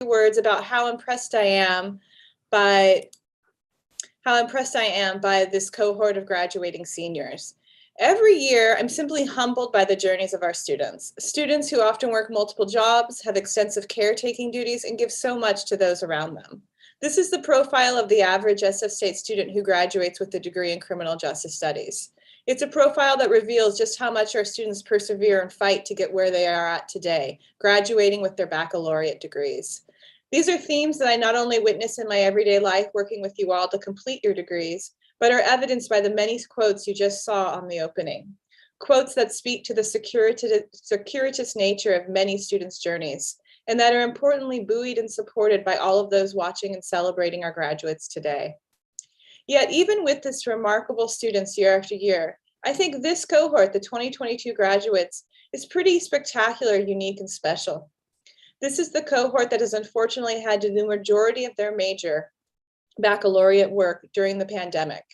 Words about how impressed I am by this cohort of graduating seniors. Every year, I'm simply humbled by the journeys of our students who often work multiple jobs, have extensive caretaking duties, and give so much to those around them. This is the profile of the average SF State student who graduates with a degree in criminal justice studies. It's a profile that reveals just how much our students persevere and fight to get where they are at today, graduating with their baccalaureate degrees. These are themes that I not only witness in my everyday life working with you all to complete your degrees, but are evidenced by the many quotes you just saw on the opening. Quotes that speak to the circuitous nature of many students' journeys, and that are importantly buoyed and supported by all of those watching and celebrating our graduates today. Yet even with this remarkable students year after year, I think this cohort, the 2022 graduates, is pretty spectacular, unique, and special. This is the cohort that has unfortunately had to do the majority of their major baccalaureate work during the pandemic.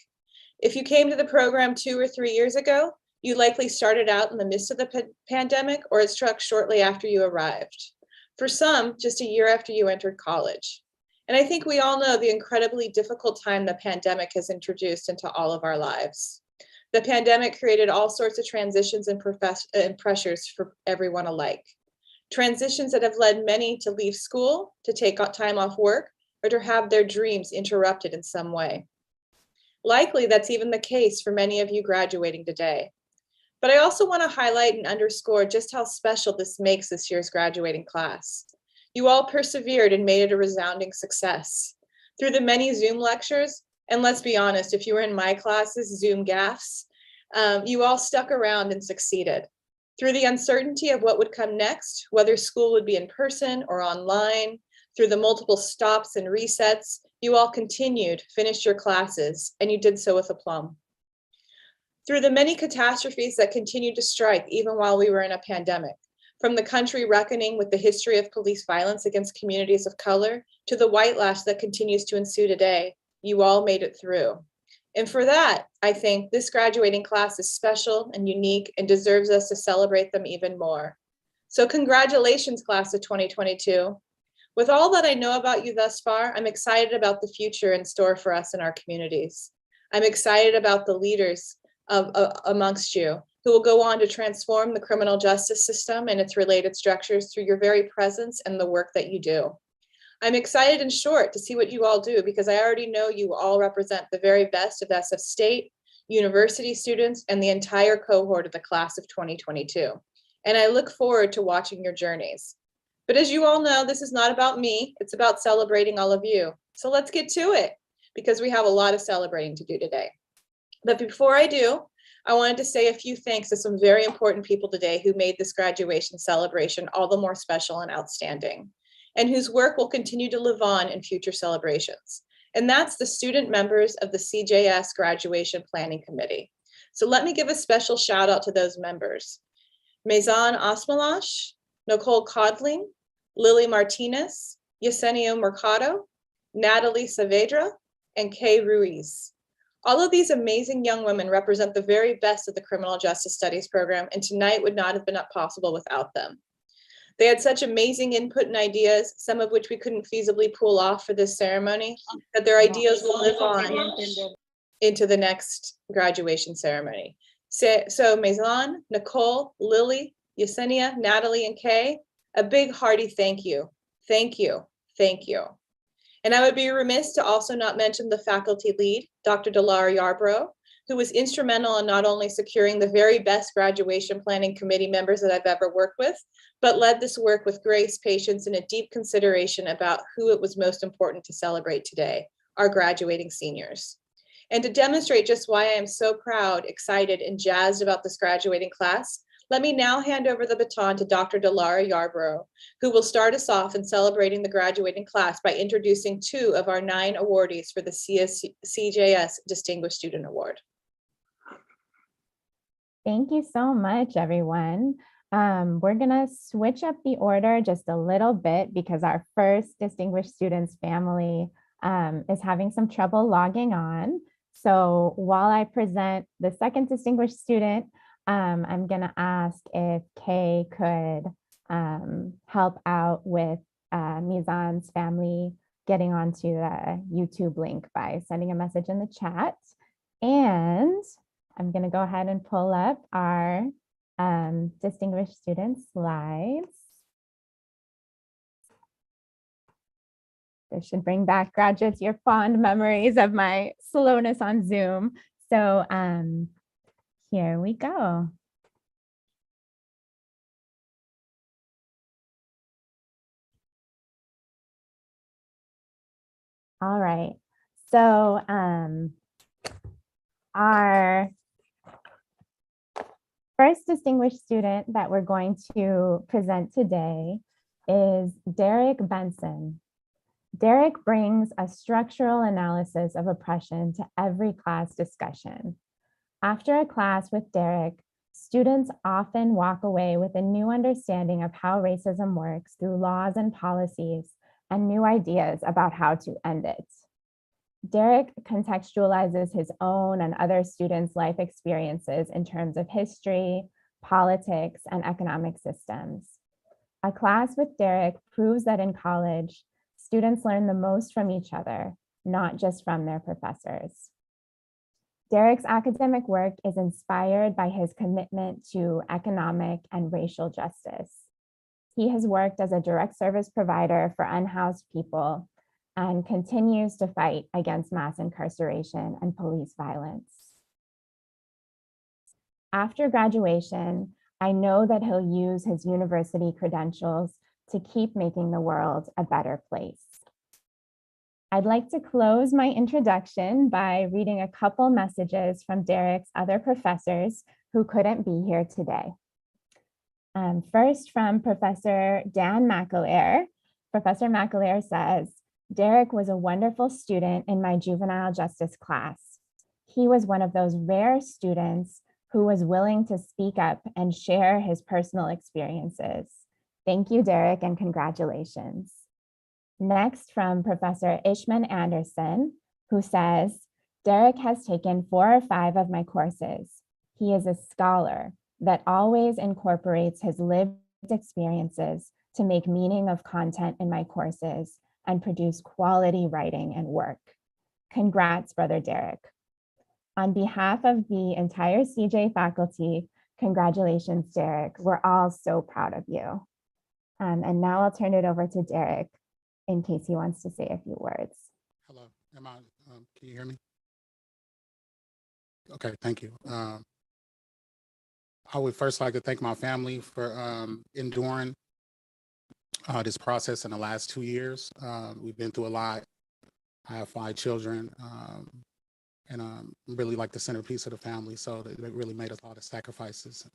If you came to the program 2 or 3 years ago, you likely started out in the midst of the pandemic, or it struck shortly after you arrived. For some, just a year after you entered college. And I think we all know the incredibly difficult time the pandemic has introduced into all of our lives. The pandemic created all sorts of transitions and pressures for everyone alike. Transitions that have led many to leave school, to take time off work, or to have their dreams interrupted in some way. Likely, that's even the case for many of you graduating today. But I also want to highlight and underscore just how special this makes this year's graduating class. You all persevered and made it a resounding success. Through the many Zoom lectures, and let's be honest, if you were in my classes, Zoom gaffes, you all stuck around and succeeded. Through the uncertainty of what would come next, whether school would be in person or online, through the multiple stops and resets, you all continued, finished your classes, and you did so with aplomb. Through the many catastrophes that continued to strike even while we were in a pandemic, from the country reckoning with the history of police violence against communities of color to the white lash that continues to ensue today, you all made it through. And for that, I think this graduating class is special and unique and deserves us to celebrate them even more. So congratulations, class of 2022. With all that I know about you thus far, I'm excited about the future in store for us in our communities. I'm excited about the leaders amongst you who will go on to transform the criminal justice system and its related structures through your very presence and the work that you do. I'm excited, in short, to see what you all do, because I already know you all represent the very best of SF State, university students, and the entire cohort of the class of 2022. And I look forward to watching your journeys. But as you all know, this is not about me, it's about celebrating all of you. So let's get to it, because we have a lot of celebrating to do today. But before I do, I wanted to say a few thanks to some very important people today who made this graduation celebration all the more special and outstanding, and whose work will continue to live on in future celebrations. And that's the student members of the CJS Graduation Planning Committee. So let me give a special shout out to those members. Maison Osmalash, Nicole Codling, Lily Martinez, Yesenia Mercado, Natalie Saavedra, and Kay Ruiz. All of these amazing young women represent the very best of the Criminal Justice Studies program, and tonight would not have been possible without them. They had such amazing input and ideas, some of which we couldn't feasibly pull off for this ceremony, that their ideas will live on into the next graduation ceremony. So Maison, Nicole, Lily, Yesenia, Natalie, and Kay, a big hearty thank you. Thank you, thank you. And I would be remiss to also not mention the faculty lead, Dr. Delara Yarbrough, who was instrumental in not only securing the very best graduation planning committee members that I've ever worked with, but led this work with grace, patience, and a deep consideration about who it was most important to celebrate today, our graduating seniors. And to demonstrate just why I am so proud, excited, and jazzed about this graduating class, let me now hand over the baton to Dr. Delara Yarbrough, who will start us off in celebrating the graduating class by introducing 2 of our 9 awardees for the CJS Distinguished Student Award. Thank you so much, everyone. We're gonna switch up the order just a little bit because our first Distinguished Students family is having some trouble logging on. So while I present the second Distinguished Student, I'm gonna ask if Kay could help out with Mizan's family getting onto the YouTube link by sending a message in the chat. And I'm going to go ahead and pull up our distinguished student slides. This should bring back, graduates, your fond memories of my slowness on Zoom. So here we go. All right, so our first distinguished student that we're going to present today is Derek Benson. Derek brings a structural analysis of oppression to every class discussion. After a class with Derek, students often walk away with a new understanding of how racism works through laws and policies and new ideas about how to end it. Derek contextualizes his own and other students' life experiences in terms of history, politics, and economic systems. A class with Derek proves that in college, students learn the most from each other, not just from their professors. Derek's academic work is inspired by his commitment to economic and racial justice. He has worked as a direct service provider for unhoused people and continues to fight against mass incarceration and police violence. After graduation, I know that he'll use his university credentials to keep making the world a better place. I'd like to close my introduction by reading a couple messages from Derek's other professors who couldn't be here today. First, from Professor Dan McAleer. Professor McAleer says, Derek was a wonderful student in my juvenile justice class. He was one of those rare students who was willing to speak up and share his personal experiences. Thank you, Derek, and congratulations. Next, from Professor Ishman Anderson, who says, Derek has taken 4 or 5 of my courses. He is a scholar that always incorporates his lived experiences to make meaning of content in my courses and produce quality writing and work. Congrats, Brother Derek. On behalf of the entire CJ faculty, congratulations, Derek. We're all so proud of you. And now I'll turn it over to Derek in case he wants to say a few words. Hello, can you hear me? Okay, thank you. I would first like to thank my family for enduring this process in the last 2 years. We've been through a lot. I have 5 children, and I'm really like the centerpiece of the family, so they really made a lot of sacrifices.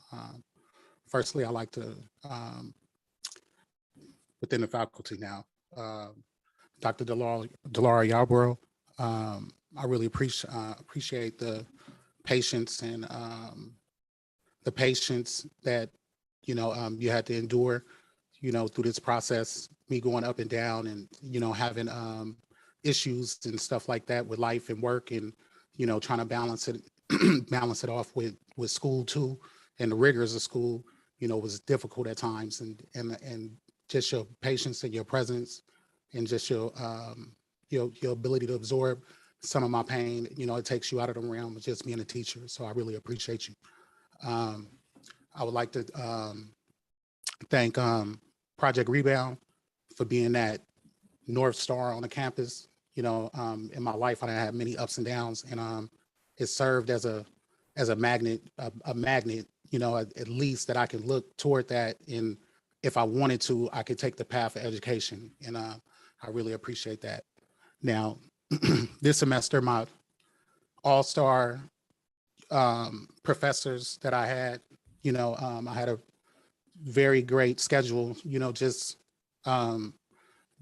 Firstly, I like to, within the faculty now, Dr. Delara Yarborough, I really appreciate the patience and the patience that, you had to endure, through this process, me going up and down and, having issues and stuff like that with life and work and, trying to balance it off with school too. And the rigors of school, was difficult at times and just your patience and your presence and just your ability to absorb some of my pain, it takes you out of the realm of just being a teacher. So I really appreciate you. I would like to thank Project Rebound for being that North Star on the campus. In my life, I had many ups and downs, and it served as a magnet, at least that I can look toward that. And if I wanted to, I could take the path of education. And I really appreciate that. Now, this semester, my all-star professors that I had, I had a very great schedule, just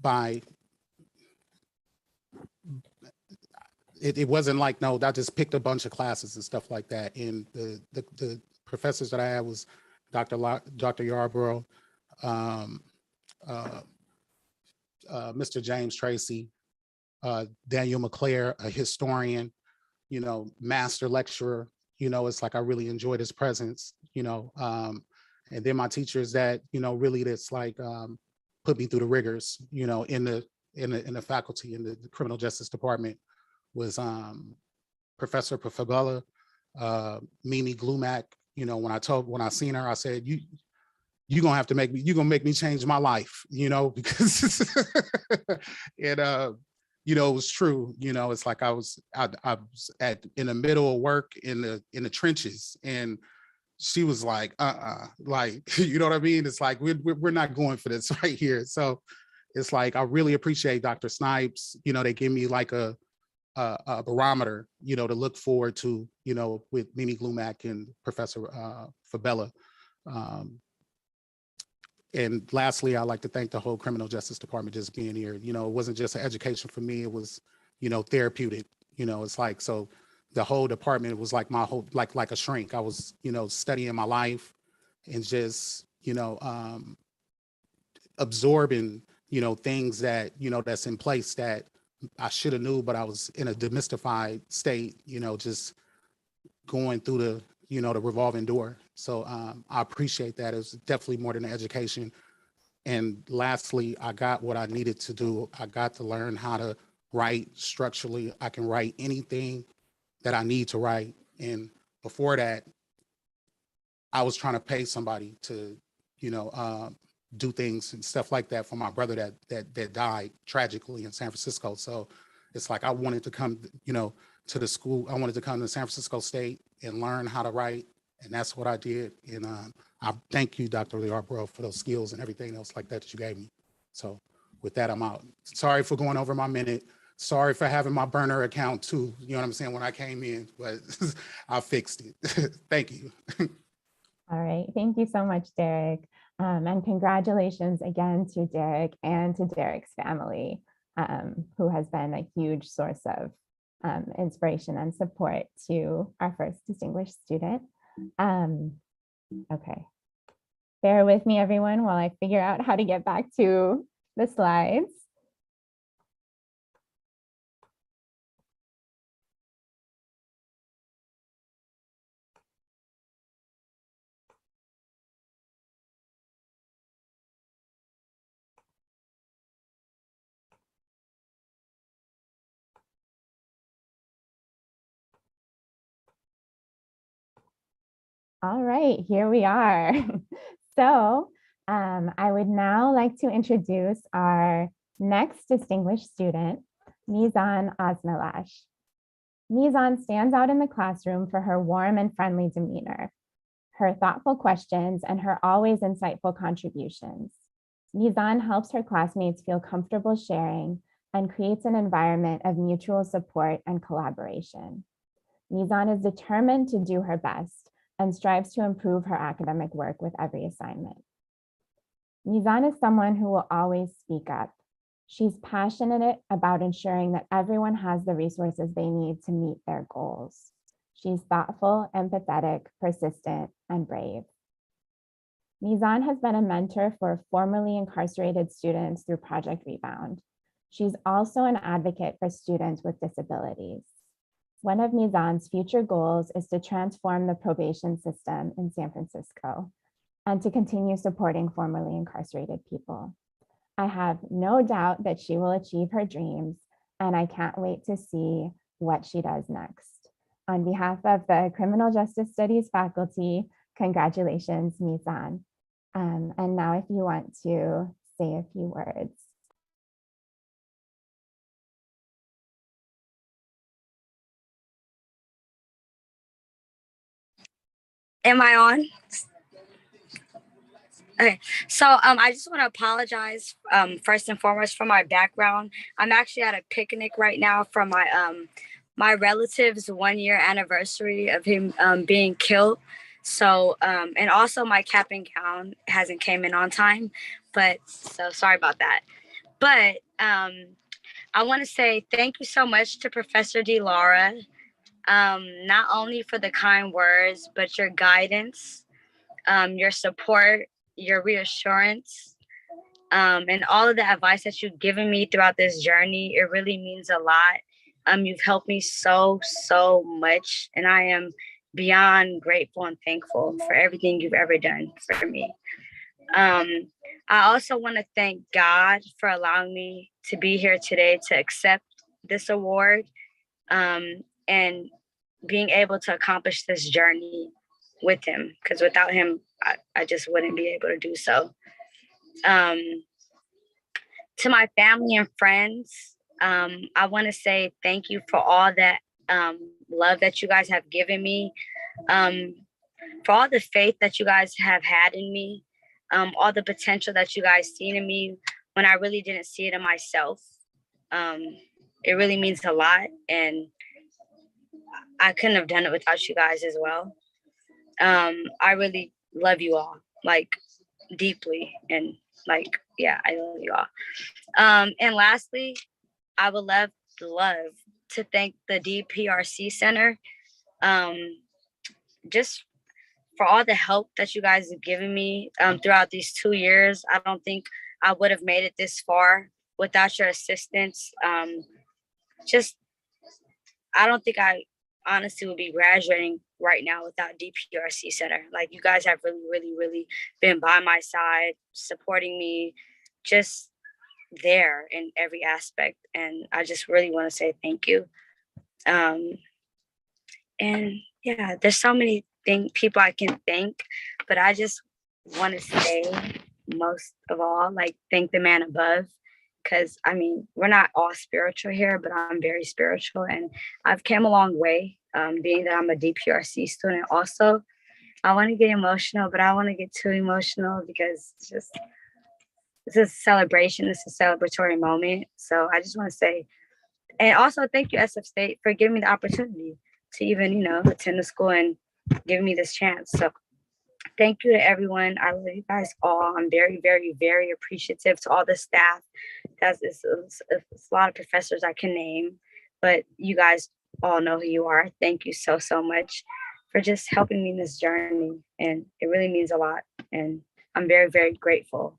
by, it wasn't like, no, I just picked a bunch of classes and stuff like that. And the professors that I had was Dr. Yarborough, Mr. James Tracy, Daniel McClare, a historian, master lecturer, it's like I really enjoyed his presence, and then my teachers that, really that's like put me through the rigors, you know, in the faculty in the criminal justice department was Professor Fabella, Mimi Glumac. You know, when I seen her, I said, you're gonna have to you're gonna make me change my life, you know, because and you know, it was true. You know, it's like I was in the middle of work in the trenches, and she was like, like, you know what I mean? It's like, we're not going for this right here. So it's like, I really appreciate Dr. Snipes. You know, they give me like a barometer, you know, to look forward to, you know, with Mimi Glumac and Professor Fabella. And lastly, I'd like to thank the whole criminal justice department just being here. You know, it wasn't just an education for me, it was, you know, therapeutic. You know, it's like, so the whole department was like my whole, like a shrink. I was, you know, studying my life and just, you know, absorbing, you know, things that, you know, that's in place that I should have knew, but I was in a demystified state, you know, just going through the, you know, the revolving door. So I appreciate that. It was definitely more than an education. And lastly, I got what I needed to do. I got to learn how to write structurally. I can write anything that I need to write. And before that, I was trying to pay somebody to, you know, do things and stuff like that for my brother that died tragically in San Francisco. So it's like I wanted to come, you know, to the school. I wanted to come to San Francisco State and learn how to write, and that's what I did. And I thank you, Dr. Yarbrough, for those skills and everything else like that you gave me. So with that, I'm out. Sorry for going over my minute. Sorry for having my burner account too. You know what I'm saying, when I came in, but I fixed it. Thank you. All right, thank you so much, Derek. And congratulations again to Derek and to Derek's family, who has been a huge source of inspiration and support to our first distinguished student. Okay, bear with me, everyone, while I figure out how to get back to the slides. All right, here we are. So I would now like to introduce our next distinguished student, Mizan Aznalash. Mizan stands out in the classroom for her warm and friendly demeanor, her thoughtful questions, and her always insightful contributions. Mizan helps her classmates feel comfortable sharing and creates an environment of mutual support and collaboration. Mizan is determined to do her best and strives to improve her academic work with every assignment. Mizan is someone who will always speak up. She's passionate about ensuring that everyone has the resources they need to meet their goals. She's thoughtful, empathetic, persistent, and brave. Mizan has been a mentor for formerly incarcerated students through Project Rebound. She's also an advocate for students with disabilities. One of Mizan's future goals is to transform the probation system in San Francisco and to continue supporting formerly incarcerated people. I have no doubt that she will achieve her dreams, and I can't wait to see what she does next. On behalf of the Criminal Justice Studies faculty, congratulations, Mizan. And now if you want to say a few words. Am I on? Okay, so I just want to apologize first and foremost for my background. I'm actually at a picnic right now for my relative's 1-year anniversary of him being killed. So and also my cap and gown hasn't came in on time, but so sorry about that. But I want to say thank you so much to Professor DeLaura, not only for the kind words, but your guidance, your support, your reassurance, and all of the advice that you've given me throughout this journey. It really means a lot. You've helped me so much, and I am beyond grateful and thankful for everything you've ever done for me. Um, I also want to thank God for allowing me to be here today to accept this award, and being able to accomplish this journey with him, because without him, I just wouldn't be able to do so. Um, to my family and friends, I want to say thank you for all that love that you guys have given me, um, for all the faith that you guys have had in me, all the potential that you guys seen in me when I really didn't see it in myself. Um, it really means a lot, and I couldn't have done it without you guys as well. I really love you all, like, deeply, and like, yeah, I love you all. And lastly, I would love to thank the DPRC Center, um, just for all the help that you guys have given me throughout these 2 years. I don't think I would have made it this far without your assistance. Just, I don't think I honestly would be graduating right now without DPRC Center. Like, you guys have really, really, really been by my side, supporting me, just there in every aspect. And I just really want to say thank you. Um, and yeah, there's so many people I can thank, but I just want to say, most of all, like, thank the man above. Because I mean, we're not all spiritual here, but I'm very spiritual, and I've came a long way. Being that I'm a DPRC student, also, I want to get emotional, but I don't want to get too emotional because it's a celebration. It's a celebratory moment. So I just want to say, and also thank you, SF State, for giving me the opportunity to even, attend the school and giving me this chance. So thank you to everyone. I love you guys all. I'm very, very, very appreciative to all the staff. It's a lot of professors I can name, but you guys all know who you are. Thank you so, so much for just helping me in this journey. And it really means a lot. And I'm very, very grateful.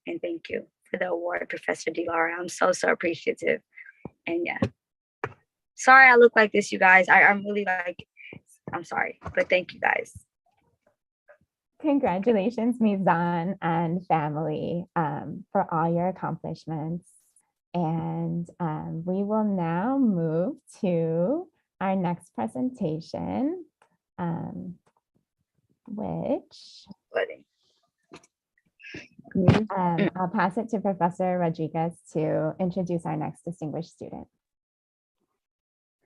And thank you for the award, Professor DeLaura. I'm so, so appreciative. And yeah, sorry I look like this, you guys. I'm really I'm sorry, but thank you guys. Congratulations, Mizan and family, for all your accomplishments. And we will now move to our next presentation, which I'll pass it to Professor Rodriguez to introduce our next distinguished student.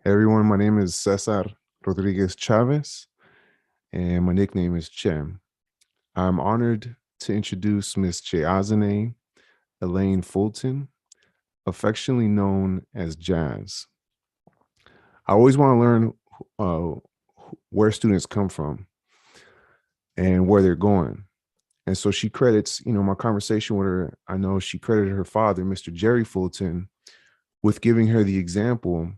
Hey everyone, my name is Cesar Rodriguez Chavez, and my nickname is Chem. I'm honored to introduce Ms. Cheyazane Elaine Fulton, affectionately known as Jazz. I always want to learn where students come from and where they're going. And so she credits, my conversation with her, I know she credited her father, Mr. Jerry Fulton, with giving her the example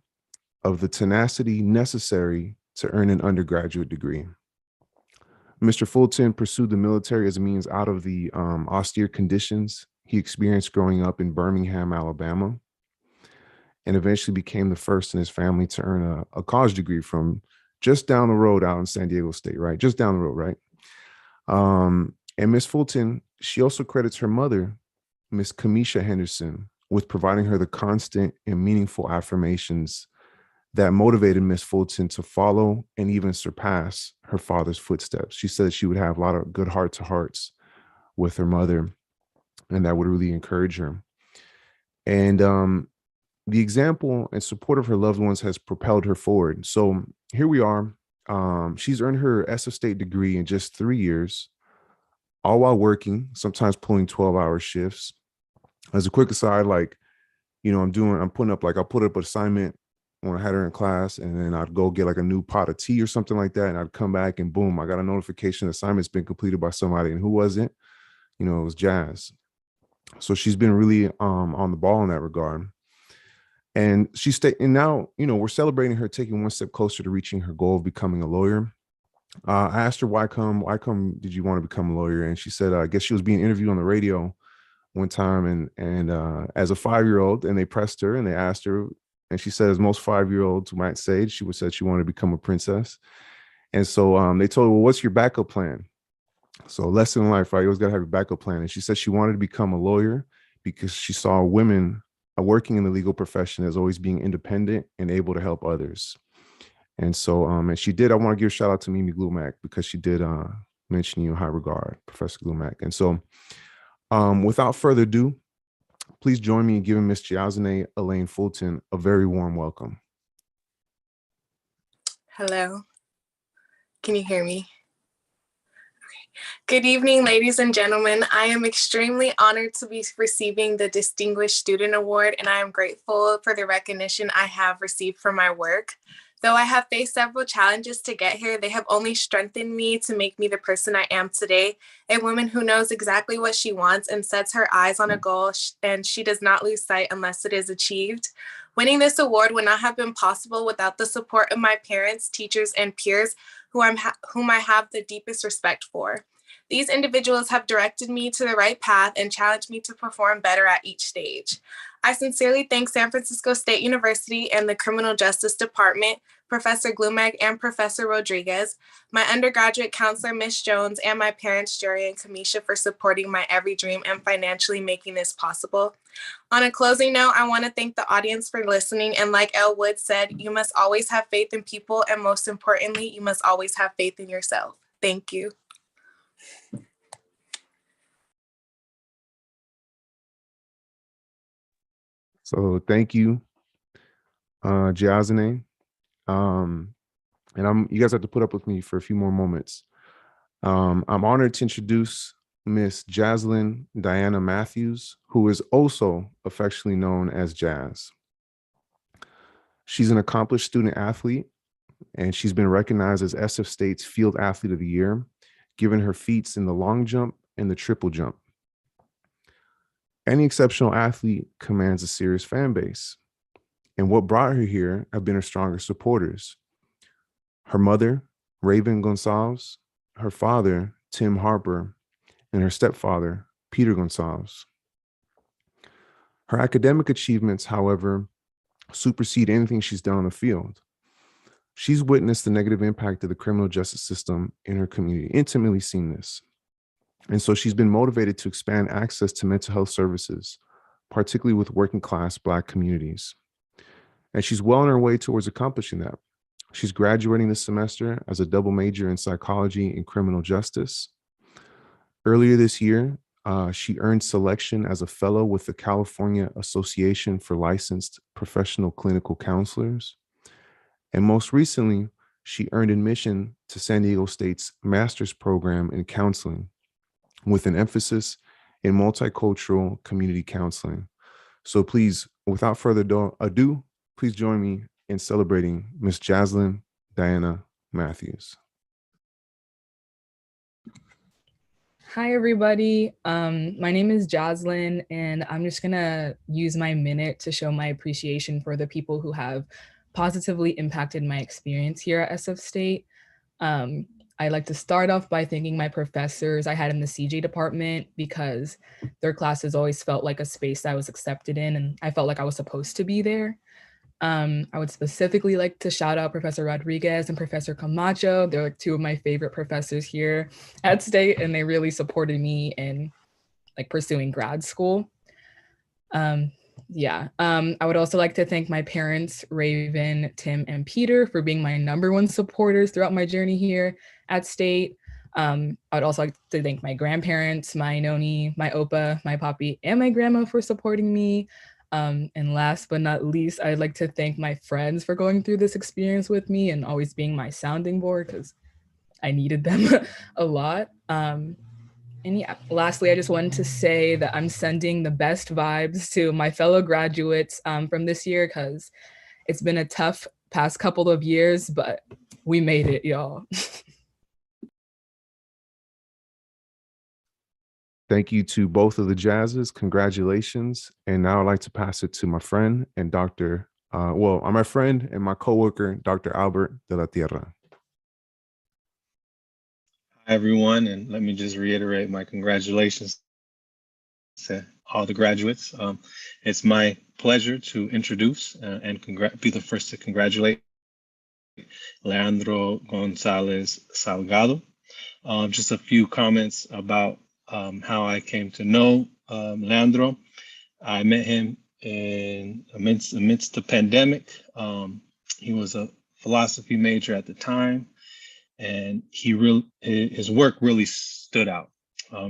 of the tenacity necessary to earn an undergraduate degree. Mr. Fulton pursued the military as a means out of the austere conditions he experienced growing up in Birmingham, Alabama, and eventually became the first in his family to earn a college degree from just down the road out in San Diego State, right? Just down the road, right? And Ms. Fulton, she also credits her mother, Ms. Kamisha Henderson, with providing her the constant and meaningful affirmations that motivated Ms. Fulton to follow and even surpass her father's footsteps. She said she would have a lot of good heart-to-hearts with her mother, and that would really encourage her. And the example and support of her loved ones has propelled her forward. So here we are. She's earned her SF State degree in just 3 years, all while working, sometimes pulling 12-hour shifts. As a quick aside, I'm putting up, I'll put up an assignment when I had her in class, and then I'd go get a new pot of tea or something like that. And I'd come back and boom, I got a notification, the assignment's been completed by somebody. And who was it? It was Jazz. So she's been really on the ball in that regard. And and now, we're celebrating her taking one step closer to reaching her goal of becoming a lawyer. I asked her, why come did you want to become a lawyer? And she said, I guess she was being interviewed on the radio one time, and as a 5-year-old, and they pressed her and they asked her, and she said, as most 5-year-olds might say, she wanted to become a princess. And so they told her, well, what's your backup plan? So lesson in life, right? You always got to have a backup plan. And she said she wanted to become a lawyer because she saw women working in the legal profession as always being independent and able to help others. And so, and she did, I want to give a shout out to Mimi Glumac because she did mention you in high regard, Professor Glumac. And so without further ado, please join me in giving Ms. Giazane Elaine Fulton a very warm welcome. Hello, can you hear me? Good evening, ladies and gentlemen. I am extremely honored to be receiving the Distinguished Student Award, and I am grateful for the recognition I have received for my work. Though I have faced several challenges to get here, they have only strengthened me to make me the person I am today, a woman who knows exactly what she wants and sets her eyes on a goal, and she does not lose sight unless it is achieved. Winning this award would not have been possible without the support of my parents, teachers, and peers, whom I have the deepest respect for. These individuals have directed me to the right path and challenged me to perform better at each stage. I sincerely thank San Francisco State University and the Criminal Justice Department, Professor Glumac and Professor Rodriguez, my undergraduate counselor, Ms. Jones, and my parents, Jerry and Kamisha, for supporting my every dream and financially making this possible. On a closing note, I want to thank the audience for listening. And like Elle Wood said, you must always have faith in people. And most importantly, you must always have faith in yourself. Thank you. So thank you, Giazane. And you guys have to put up with me for a few more moments. I'm honored to introduce Miss Jaslyn Diana Matthews, who is also affectionately known as Jazz. She's an accomplished student athlete, and she's been recognized as SF State's Field Athlete of the Year, given her feats in the long jump and the triple jump. Any exceptional athlete commands a serious fan base, and what brought her here have been her strongest supporters. Her mother, Raven Gonçalves, her father, Tim Harper, and her stepfather, Peter Gonçalves. Her academic achievements, however, supersede anything she's done on the field. She's witnessed the negative impact of the criminal justice system in her community, intimately seen this. And so she's been motivated to expand access to mental health services, particularly with working class Black communities. And she's well on her way towards accomplishing that. She's graduating this semester as a double major in psychology and criminal justice. Earlier this year, she earned selection as a fellow with the California Association for Licensed Professional Clinical Counselors. And most recently, she earned admission to San Diego State's master's program in counseling, with an emphasis in multicultural community counseling. So please, without further ado, please join me in celebrating Miss Jaslyn Diana Matthews. Hi, everybody. My name is Jaslyn, and I'm just gonna use my minute to show my appreciation for the people who have positively impacted my experience here at SF State. I'd like to start off by thanking my professors I had in the CJ department, because their classes always felt like a space I was accepted in, and I felt like I was supposed to be there. I would specifically like to shout out Professor Rodriguez and Professor Camacho. They're like two of my favorite professors here at State, and they really supported me in like pursuing grad school. I would also like to thank my parents, Raven, Tim, and Peter, for being my #1 supporters throughout my journey here at State. I would also like to thank my grandparents, my noni, my opa, my papi, and my grandma for supporting me. And last but not least, I'd like to thank my friends for going through this experience with me and always being my sounding board, because I needed them a lot. Lastly, I just wanted to say that I'm sending the best vibes to my fellow graduates from this year, because it's been a tough past couple of years, but we made it, y'all. Thank you to both of the Jazzes. Congratulations. And now I'd like to pass it to my friend and my friend and my coworker, Dr. Albert de la Tierra. Hi, everyone. And let me just reiterate my congratulations to all the graduates. It's my pleasure to introduce and be the first to congratulate Leandro Gonzalez Salgado. Just a few comments about how I came to know Leandro. I met him amidst the pandemic. He was a philosophy major at the time, and his work really stood out.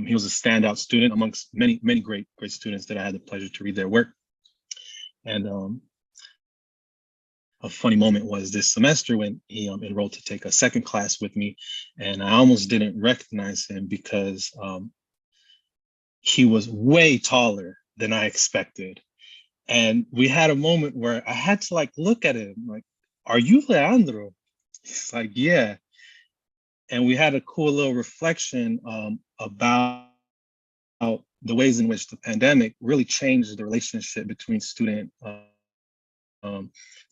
He was a standout student amongst many great students that I had the pleasure to read their work. And a funny moment was this semester when he enrolled to take a second class with me, and I almost didn't recognize him because he was way taller than I expected. And we had a moment where I had to like look at him like, "Are you Leandro?" He's like, "Yeah." And we had a cool little reflection about the ways in which the pandemic really changed the relationship between student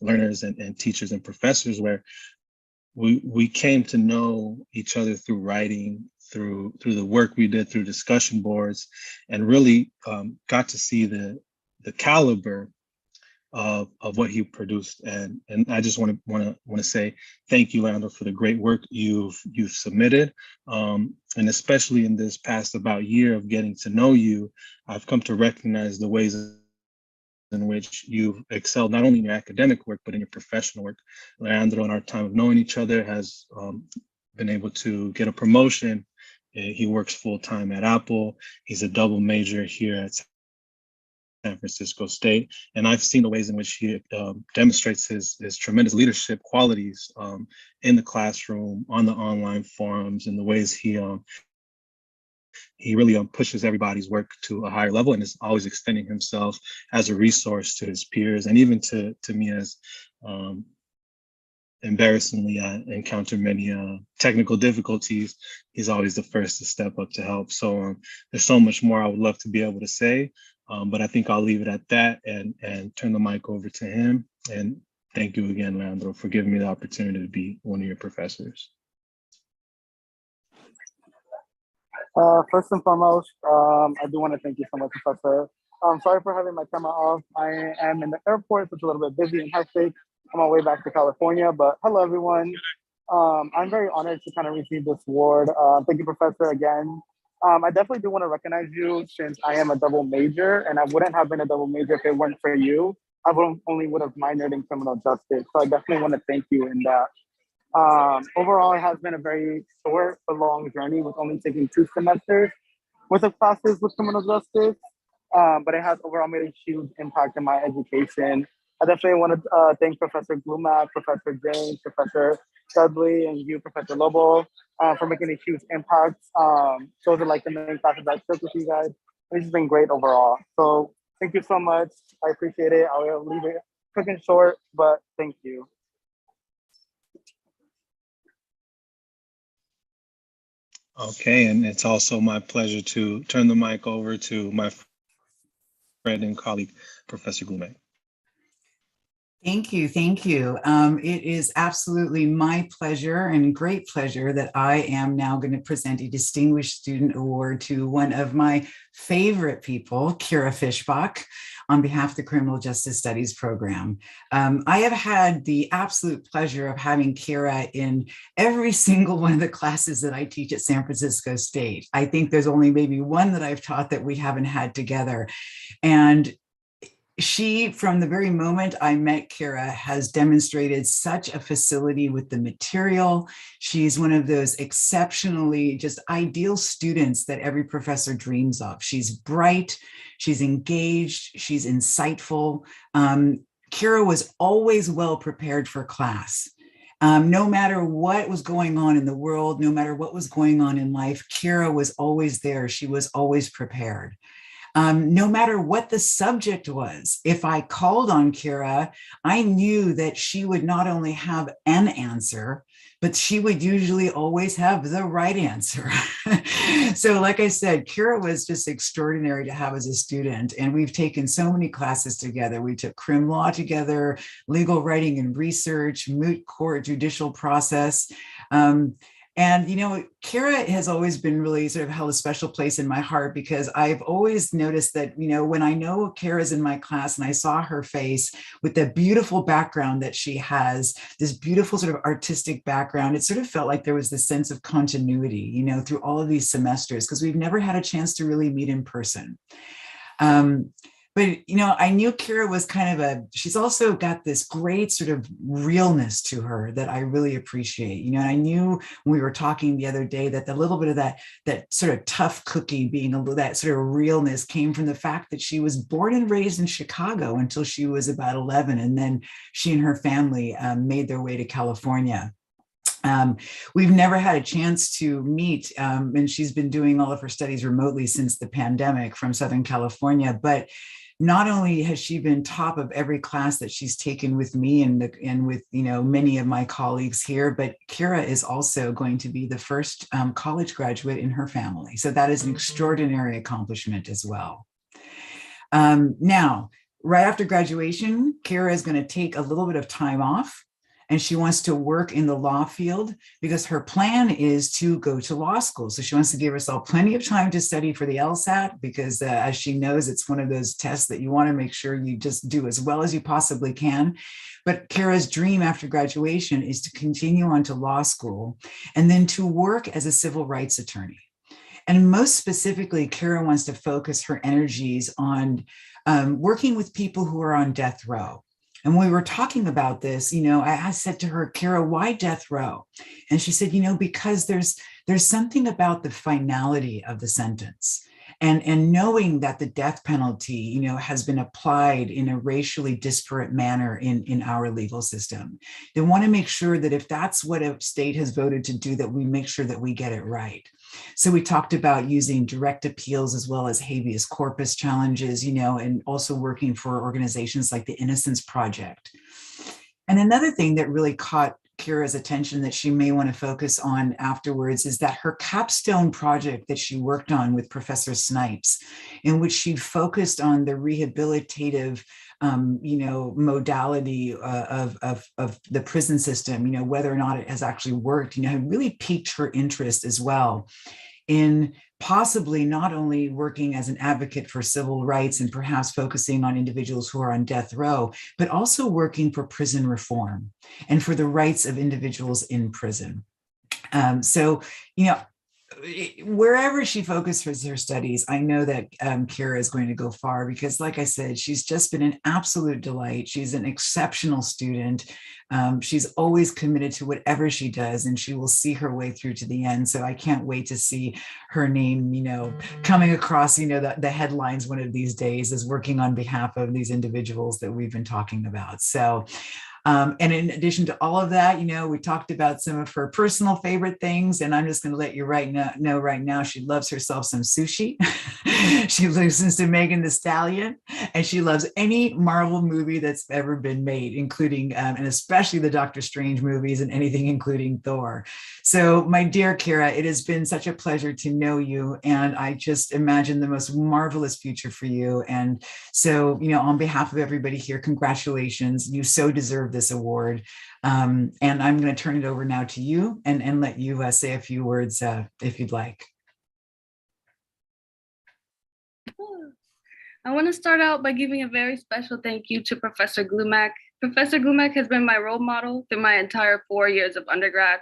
learners and teachers and professors, where we came to know each other through writing, through the work we did, through discussion boards, and really got to see the caliber of what he produced. And I just want to say thank you, Leandro, for the great work you've submitted. And especially in this past about year of getting to know you, I've come to recognize the ways in which you've excelled not only in your academic work, but in your professional work. Leandro, in our time of knowing each other, has been able to get a promotion. He works full-time at Apple. He's a double major here at San Francisco State. And I've seen the ways in which he demonstrates his tremendous leadership qualities in the classroom, on the online forums, and the ways he really pushes everybody's work to a higher level and is always extending himself as a resource to his peers, and even to me, as embarrassingly I encounter many technical difficulties. He's always the first to step up to help. So there's so much more I would love to be able to say, but I think I'll leave it at that and turn the mic over to him. And thank you again, Leandro, for giving me the opportunity to be one of your professors. First and foremost, I do want to thank you so much, Professor. Sorry for having my camera off. I am in the airport, so it's a little bit busy and hectic on my way back to California, but hello, everyone. I'm very honored to kind of receive this award. Thank you, Professor, again. I definitely do want to recognize you since I am a double major, and I wouldn't have been a double major if it weren't for you. I only would have minored in criminal justice, so I definitely want to thank you in that. Overall, it has been a very short but long journey with only taking 2 semesters worth of classes with criminal justice, but it has overall made a huge impact in my education. I definitely want to thank Professor Glumac, Professor James, Professor Dudley, and you, Professor Lobo, for making a huge impact. Those are like the main classes I took with you guys. This has been great overall. So thank you so much. I appreciate it. I'll leave it quick and short, but thank you. Okay, and it's also my pleasure to turn the mic over to my friend and colleague, Professor Glumac. Thank you. Thank you. It is absolutely my pleasure and great pleasure that I am now going to present a Distinguished Student Award to one of my favorite people, Kira Fischbach, on behalf of the Criminal Justice Studies program. I have had the absolute pleasure of having Kira in every single one of the classes that I teach at San Francisco State. I think there's only maybe one that I've taught that we haven't had together. And she, from the very moment I met Kira, has demonstrated such a facility with the material. She's one of those exceptionally just ideal students that every professor dreams of. She's bright, she's engaged, she's insightful. Kira was always well prepared for class. No matter what was going on in the world, no matter what was going on in life, Kira was always there. She was always prepared. No matter what the subject was, if I called on Kira, I knew that she would not only have an answer, but she would usually always have the right answer. So like I said, Kira was just extraordinary to have as a student. And we've taken so many classes together. We took crim law together, legal writing and research, moot court, judicial process. And, you know, Kara has always been really sort of held a special place in my heart because I've always noticed that, you know, when I know Kara's in my class and I saw her face with the beautiful background that she has, this beautiful sort of artistic background, it sort of felt like there was this sense of continuity, you know, through all of these semesters, because we've never had a chance to really meet in person. But, you know, I knew Kara was kind of she's also got this great sort of realness to her that I really appreciate. You know, and I knew when we were talking the other day that the little bit of that sort of tough cookie being that sort of realness came from the fact that she was born and raised in Chicago until she was about 11. And then she and her family made their way to California. We've never had a chance to meet, and she's been doing all of her studies remotely since the pandemic from Southern California. But not only has she been top of every class that she's taken with me and with, you know, many of my colleagues here, but Kara is also going to be the first college graduate in her family. So that is an extraordinary accomplishment as well. Now, right after graduation, Kara is going to take a little bit of time off. And she wants to work in the law field because her plan is to go to law school. So she wants to give herself plenty of time to study for the LSAT because as she knows, it's one of those tests that you want to make sure you just do as well as you possibly can. But Kara's dream after graduation is to continue on to law school and then to work as a civil rights attorney. And most specifically, Kara wants to focus her energies on working with people who are on death row. And when we were talking about this, you know, I said to her, Kara, why death row? And she said, you know, because there's something about the finality of the sentence and knowing that the death penalty, you know, has been applied in a racially disparate manner in our legal system. They want to make sure that if that's what a state has voted to do, that we make sure that we get it right. So we talked about using direct appeals as well as habeas corpus challenges, you know, and also working for organizations like the Innocence Project. And another thing that really caught Kara's attention that she may want to focus on afterwards is that her capstone project that she worked on with Professor Snipes, in which she focused on the rehabilitative you know, modality of the prison system, you know, whether or not it has actually worked, you know, had really piqued her interest as well in possibly not only working as an advocate for civil rights and perhaps focusing on individuals who are on death row, but also working for prison reform and for the rights of individuals in prison. So, you know, wherever she focuses her studies, I know that Kara is going to go far because, like I said, she's just been an absolute delight. She's an exceptional student. She's always committed to whatever she does, and she will see her way through to the end. So I can't wait to see her name, you know, coming across, you know, the headlines one of these days as working on behalf of these individuals that we've been talking about. So and in addition to all of that, you know, we talked about some of her personal favorite things, and I'm just going to let you know right now, she loves herself some sushi. She listens to Megan Thee Stallion, and she loves any Marvel movie that's ever been made, including and especially the Doctor Strange movies and anything including Thor. So, my dear Kara, it has been such a pleasure to know you, and I just imagine the most marvelous future for you. And so, you know, on behalf of everybody here, congratulations. You so deserve this award. And I'm going to turn it over now to you and let you say a few words if you'd like. I want to start out by giving a very special thank you to Professor Glumac. Professor Glumac has been my role model through my entire 4 years of undergrad.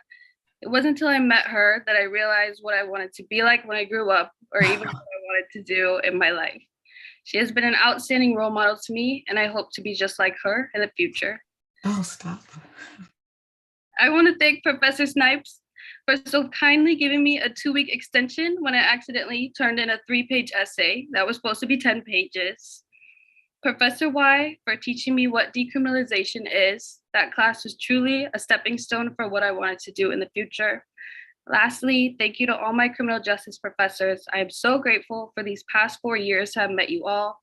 It wasn't until I met her that I realized what I wanted to be like when I grew up, or even what I wanted to do in my life. She has been an outstanding role model to me, and I hope to be just like her in the future. Oh, stop. I want to thank Professor Snipes for so kindly giving me a 2-week extension when I accidentally turned in a 3-page essay that was supposed to be 10 pages. Professor Y for teaching me what decriminalization is. That class was truly a stepping stone for what I wanted to do in the future. Lastly, thank you to all my criminal justice professors. I am so grateful for these past 4 years to have met you all.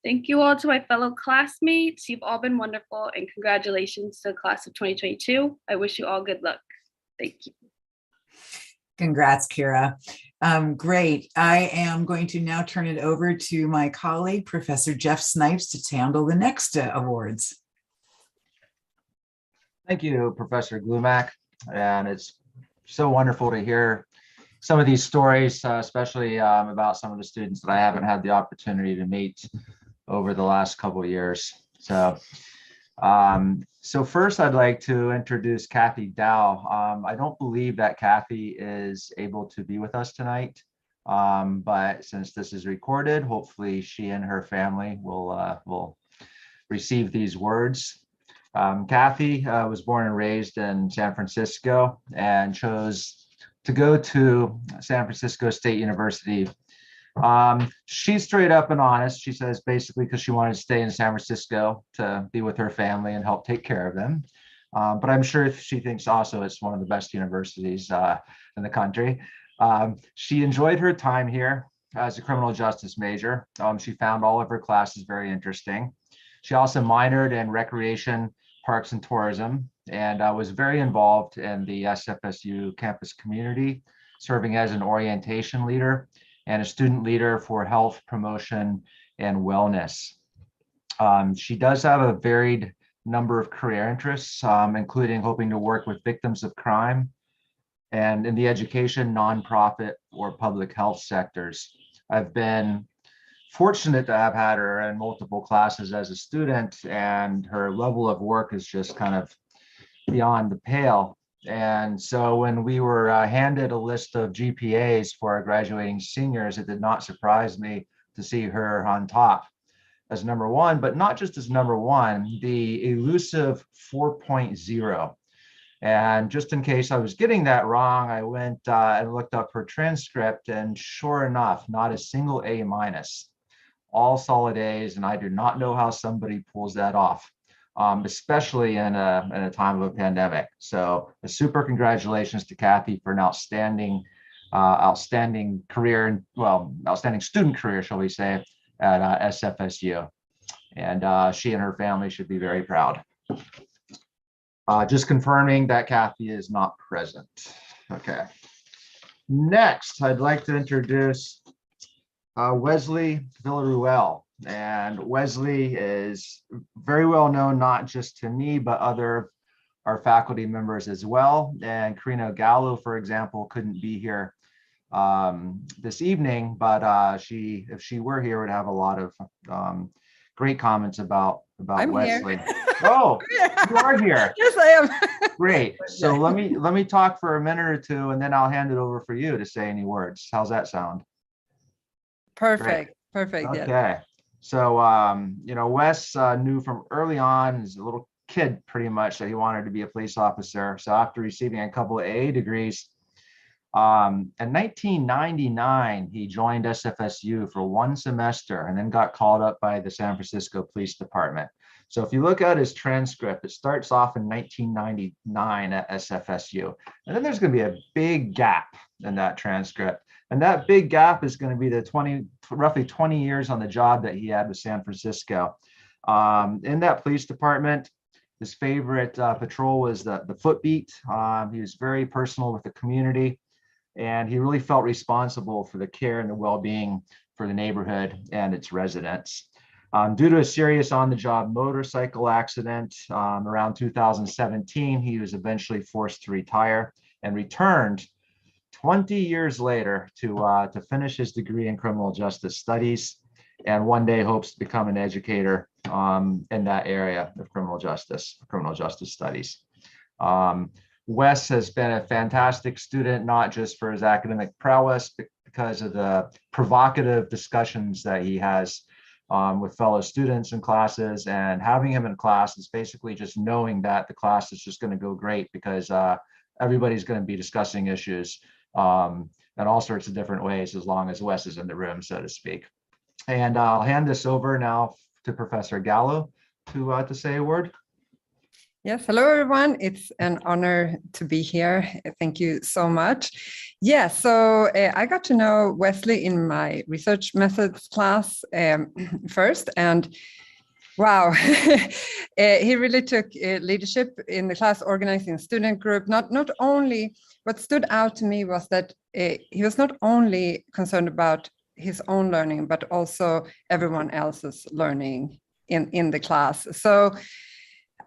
Thank you all to my fellow classmates. You've all been wonderful, and congratulations to the class of 2022. I wish you all good luck. Thank you. Congrats, Kara. Great. I am going to now turn it over to my colleague, Professor Jeff Snipes, to handle the next awards. Thank you, Professor Glumac. And it's so wonderful to hear some of these stories, especially about some of the students that I haven't had the opportunity to meet over the last couple of years. So first I'd like to introduce Kathy Dow. I don't believe that Kathy is able to be with us tonight, but since this is recorded, hopefully she and her family will receive these words. Kathy was born and raised in San Francisco and chose to go to San Francisco State University. She's straight up and honest. She says basically because she wanted to stay in San Francisco to be with her family and help take care of them. But I'm sure she thinks also it's one of the best universities in the country. She enjoyed her time here as a criminal justice major. She found all of her classes very interesting. She also minored in recreation, parks, and tourism, and was very involved in the SFSU campus community, serving as an orientation leader and a student leader for health promotion and wellness. She does have a varied number of career interests, including hoping to work with victims of crime and in the education, nonprofit, or public health sectors. I've been fortunate to have had her in multiple classes as a student, and her level of work is just kind of beyond the pale. And so when we were handed a list of GPAs for our graduating seniors, it did not surprise me to see her on top as number one, but not just as number one, the elusive 4.0. And just in case I was getting that wrong, I went and looked up her transcript, and sure enough, not a single A minus, all solid A's, and I do not know how somebody pulls that off. Especially in a time of a pandemic. So a super congratulations to Kathy for an outstanding career, outstanding student career, shall we say, at SFSU. And she and her family should be very proud. Just confirming that Kathy is not present. Okay. Next, I'd like to introduce Wesley Villaruel. And Wesley is very well known, not just to me, but our faculty members as well. And Karina Gallo, for example, couldn't be here this evening, but if she were here, would have a lot of great comments about I'm Wesley. Here. Oh, you are here. Yes, I am. Great. So let me talk for a minute or two, and then I'll hand it over for you to say any words. How's that sound? Perfect. Great. Perfect. Okay. Yeah. So, Wes knew from early on, as a little kid, pretty much, that he wanted to be a police officer. So after receiving a couple of AA degrees, in 1999, he joined SFSU for one semester and then got called up by the San Francisco Police Department. So if you look at his transcript, it starts off in 1999 at SFSU. And then there's going to be a big gap in that transcript. And that big gap is going to be the roughly 20 years on the job that he had with San Francisco. In that police department, his favorite patrol was the foot beat. He was very personal with the community, and he really felt responsible for the care and the well-being for the neighborhood and its residents. Due to a serious on-the-job motorcycle accident around 2017, he was eventually forced to retire and returned 20 years later to finish his degree in criminal justice studies, and one day hopes to become an educator in that area of criminal justice studies. Wes has been a fantastic student, not just for his academic prowess, but because of the provocative discussions that he has with fellow students in classes. And having him in class is basically just knowing that the class is just going to go great, because everybody's going to be discussing issues in all sorts of different ways, as long as Wes is in the room, so to speak. And I'll hand this over now to Professor Gallo to say a word. Yes, hello everyone. It's an honor to be here. Thank you so much. Yeah, so I got to know Wesley in my research methods class first, and wow, he really took leadership in the class, organizing a student group. Not only, what stood out to me was that he was not only concerned about his own learning, but also everyone else's learning in the class. So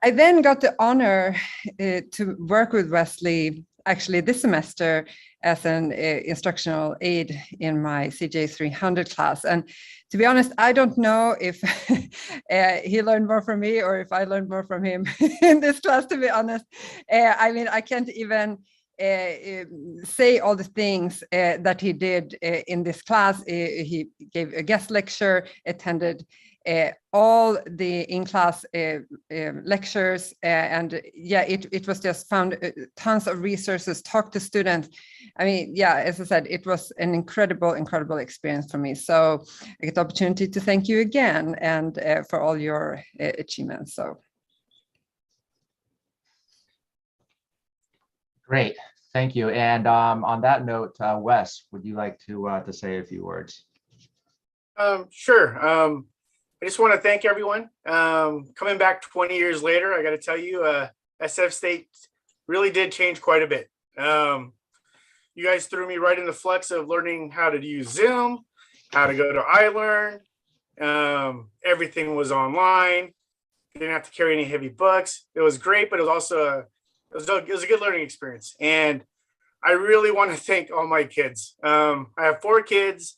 I then got the honor to work with Wesley actually this semester as an instructional aide in my CJ 300 class. And to be honest, I don't know if he learned more from me or if I learned more from him in this class, to be honest. I mean, I can't even say all the things that he did in this class. He gave a guest lecture, attended all the in-class lectures, and yeah, it was just found tons of resources, talked to students. I mean, yeah, as I said, it was an incredible experience for me. So I get the opportunity to thank you again and for all your achievements. So Great, thank you. And on that note, Wes, would you like to say a few words? Sure. I just want to thank everyone. Coming back 20 years later, I got to tell you, SF State really did change quite a bit. You guys threw me right in the flux of learning how to use Zoom, how to go to iLearn. Everything was online. You didn't have to carry any heavy books. It was great, but it was also it was a good learning experience. And I really want to thank all my kids. I have 4 kids.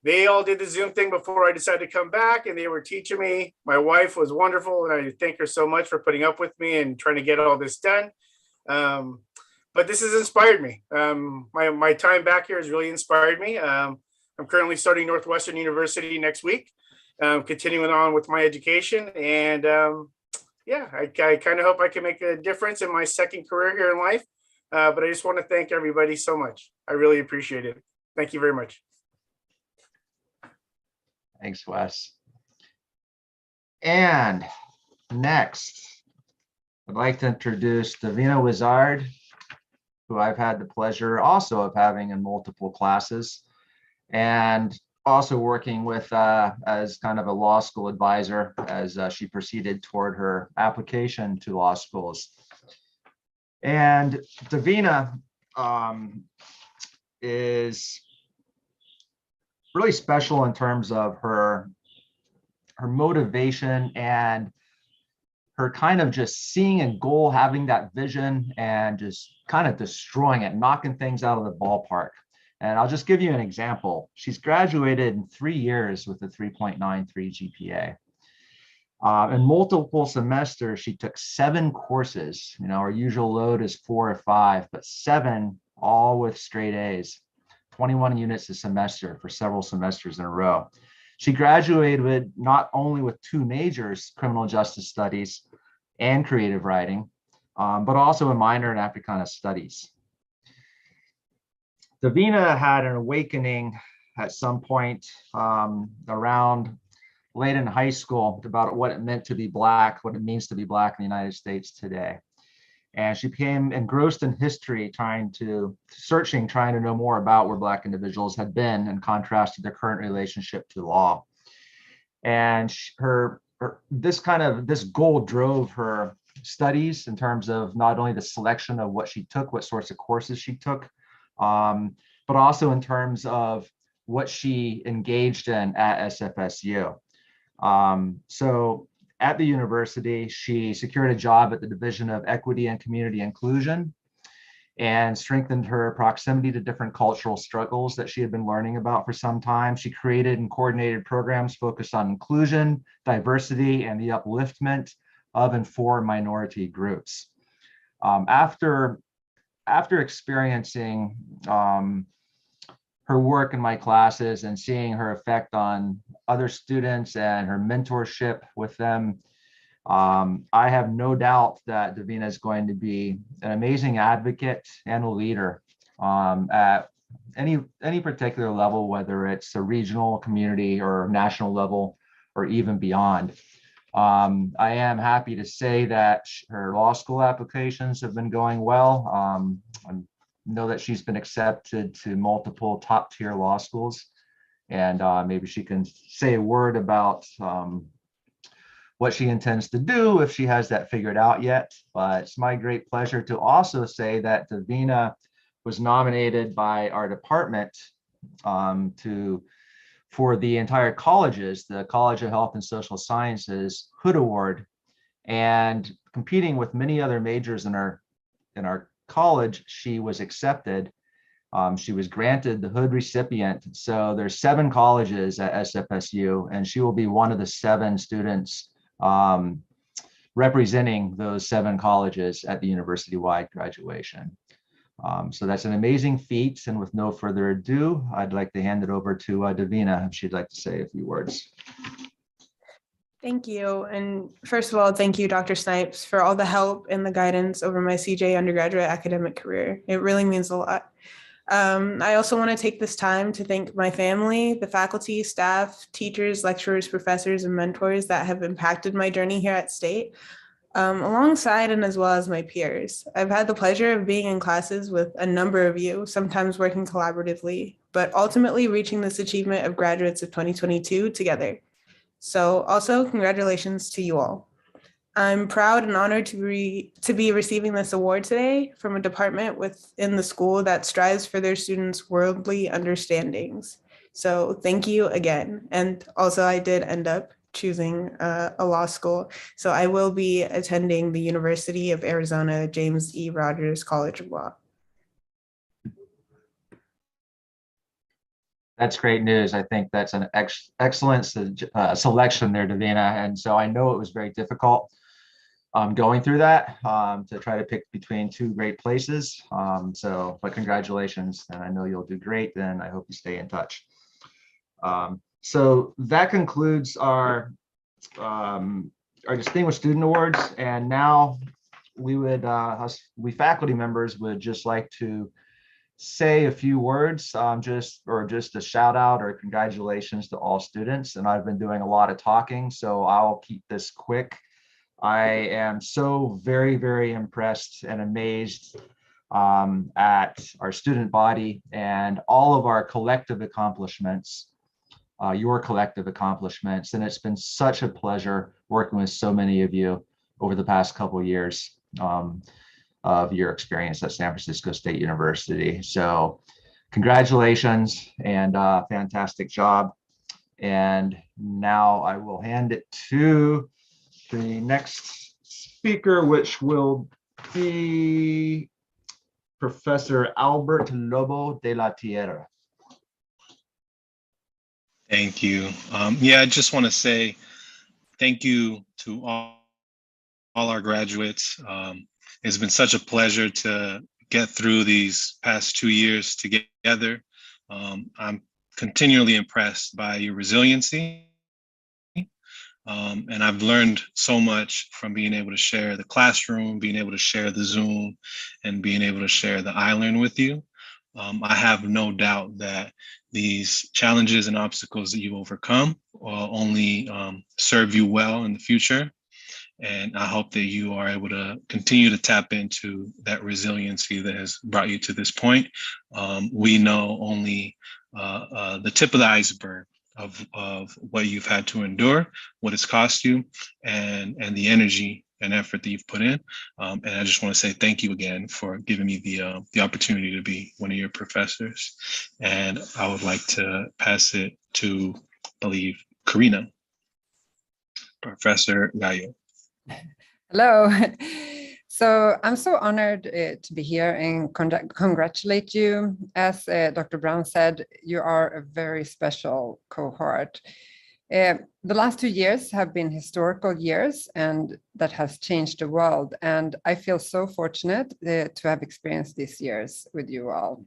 They all did the Zoom thing before I decided to come back, and they were teaching me. My wife was wonderful, and I thank her so much for putting up with me and trying to get all this done. But this has inspired me. My time back here has really inspired me. I'm currently starting Northwestern University next week, continuing on with my education. And yeah, I kind of hope I can make a difference in my second career here in life. But I just want to thank everybody so much. I really appreciate it. Thank you very much. Thanks, Wes. And next, I'd like to introduce Davina Wizard, who I've had the pleasure also of having in multiple classes and also working with as kind of a law school advisor as she proceeded toward her application to law schools. And Davina is really special in terms of her motivation and her kind of just seeing a goal, having that vision and just kind of destroying it, knocking things out of the ballpark. And I'll just give you an example. She's graduated in 3 years with a 3.93 GPA. In multiple semesters, she took 7 courses. You know, our usual load is 4 or 5, but 7, all with straight A's. 21 units a semester for several semesters in a row. She graduated not only with 2 majors, criminal justice studies and creative writing, but also a minor in Africana studies. Davina had an awakening at some point around late in high school about what it meant to be Black, what it means to be Black in the United States today. And she became engrossed in history, trying to know more about where Black individuals had been in contrast to their current relationship to law. And this goal drove her studies in terms of not only the selection of what she took, what sorts of courses she took, but also in terms of what she engaged in at SFSU. So at the university, she secured a job at the Division of Equity and Community Inclusion and strengthened her proximity to different cultural struggles that she had been learning about for some time. She created and coordinated programs focused on inclusion, diversity, and the upliftment of and for minority groups. After experiencing her work in my classes and seeing her effect on other students and her mentorship with them, I have no doubt that Davina is going to be an amazing advocate and a leader at any particular level, whether it's a regional, community, or national level, or even beyond. I am happy to say that her law school applications have been going well. I know that she's been accepted to multiple top-tier law schools, and maybe she can say a word about what she intends to do if she has that figured out yet. But it's my great pleasure to also say that Davina was nominated by our department for the entire colleges, the College of Health and Social Sciences Hood Award, and competing with many other majors in our college she was accepted. She was granted the Hood recipient. So there's 7 colleges at SFSU, and she will be one of the 7 students representing those 7 colleges at the university-wide graduation. So that's an amazing feat. And with no further ado, I'd like to hand it over to Davina, if she'd like to say a few words. Thank you. And first of all, thank you, Dr. Snipes, for all the help and the guidance over my CJ undergraduate academic career. It really means a lot. I also want to take this time to thank my family, the faculty, staff, teachers, lecturers, professors, and mentors that have impacted my journey here at State, alongside and as well as my peers. I've had the pleasure of being in classes with a number of you, sometimes working collaboratively, but ultimately reaching this achievement of graduates of 2022 together. So also congratulations to you all. I'm proud and honored to be receiving this award today from a department within the school that strives for their students' worldly understandings. So thank you again. And also I did end up choosing a law school. So I will be attending the University of Arizona James E. Rogers College of Law. That's great news. I think that's an excellent selection there, Davina. And so I know it was very difficult going through that to try to pick between 2 great places. But congratulations, and I know you'll do great, and I hope you stay in touch. So that concludes our Distinguished Student Awards. And now we faculty members would just like to say a few words, just a shout out or congratulations to all students. And I've been doing a lot of talking, so I'll keep this quick. I am so very, very impressed and amazed at our student body and all of our collective accomplishments, your collective accomplishments. And it's been such a pleasure working with so many of you over the past couple of years of your experience at San Francisco State University. So congratulations and fantastic job. And now I will hand it to the next speaker, which will be Professor Albert Lobo de la Tierra. Thank you. Yeah, I just want to say thank you to all our graduates. It's been such a pleasure to get through these past 2 years together. I'm continually impressed by your resiliency. And I've learned so much from being able to share the classroom, being able to share the Zoom, and being able to share the iLearn with you. I have no doubt that these challenges and obstacles that you overcome will only serve you well in the future. And I hope that you are able to continue to tap into that resiliency that has brought you to this point. We know only the tip of the iceberg of what you've had to endure, what it's cost you, and the energy and effort that you've put in. And I just want to say thank you again for giving me the opportunity to be one of your professors. And I would like to pass it to, I believe, Karina, Professor Gallo. Hello. So I'm so honored to be here and congratulate you. As Dr. Brown said, you are a very special cohort. The last 2 years have been historical years, and that has changed the world. And I feel so fortunate to have experienced these years with you all.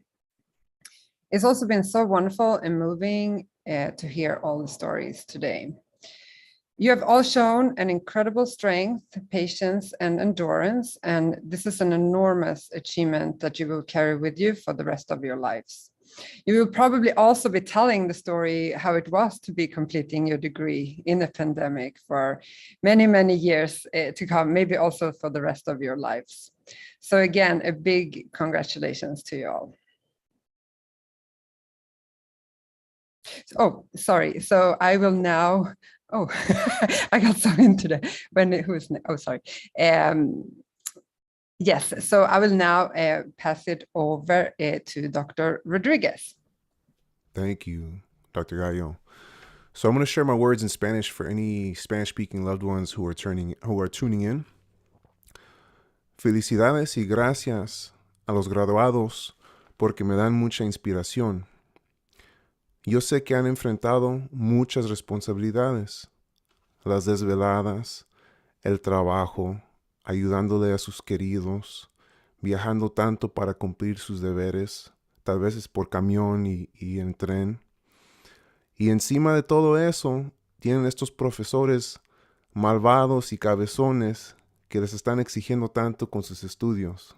It's also been so wonderful and moving to hear all the stories today. You have all shown an incredible strength, patience, and endurance, and this is an enormous achievement that you will carry with you for the rest of your lives. You will probably also be telling the story how it was to be completing your degree in a pandemic for many, many years to come, maybe also for the rest of your lives. So again, a big congratulations to you all. Oh, sorry. So I will now, oh, I got so into the, sorry. Yes, so I will now pass it over to Dr. Rodriguez. Thank you, Dr. Gallo. So I'm going to share my words in Spanish for any Spanish-speaking loved ones who are tuning in. Felicidades y gracias a los graduados porque me dan mucha inspiración. Yo sé que han enfrentado muchas responsabilidades, las desveladas, el trabajo, ayudándole a sus queridos, viajando tanto para cumplir sus deberes, tal vez es por camión y en tren. Y encima de todo eso, tienen estos profesores malvados y cabezones que les están exigiendo tanto con sus estudios.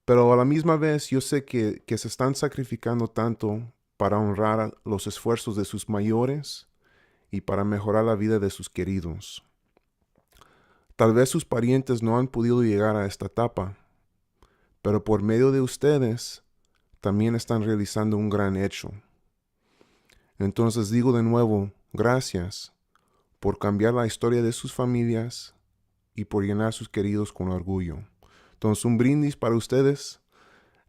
Pero a la misma vez yo sé que se están sacrificando tanto para honrar los esfuerzos de sus mayores y para mejorar la vida de sus queridos. Tal vez sus parientes no han podido llegar a esta etapa, pero por medio de ustedes también están realizando un gran hecho. Entonces digo de nuevo, gracias por cambiar la historia de sus familias y por llenar a sus queridos con orgullo. Entonces un brindis para ustedes.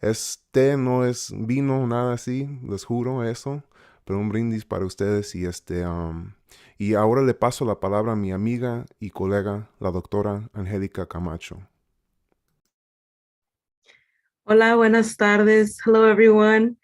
Es té, no es vino, nada así, les juro eso, pero un brindis para ustedes y ahora le paso la palabra a mi amiga y colega, la doctora Angélica Camacho. Hola, buenas tardes. Hello, everyone.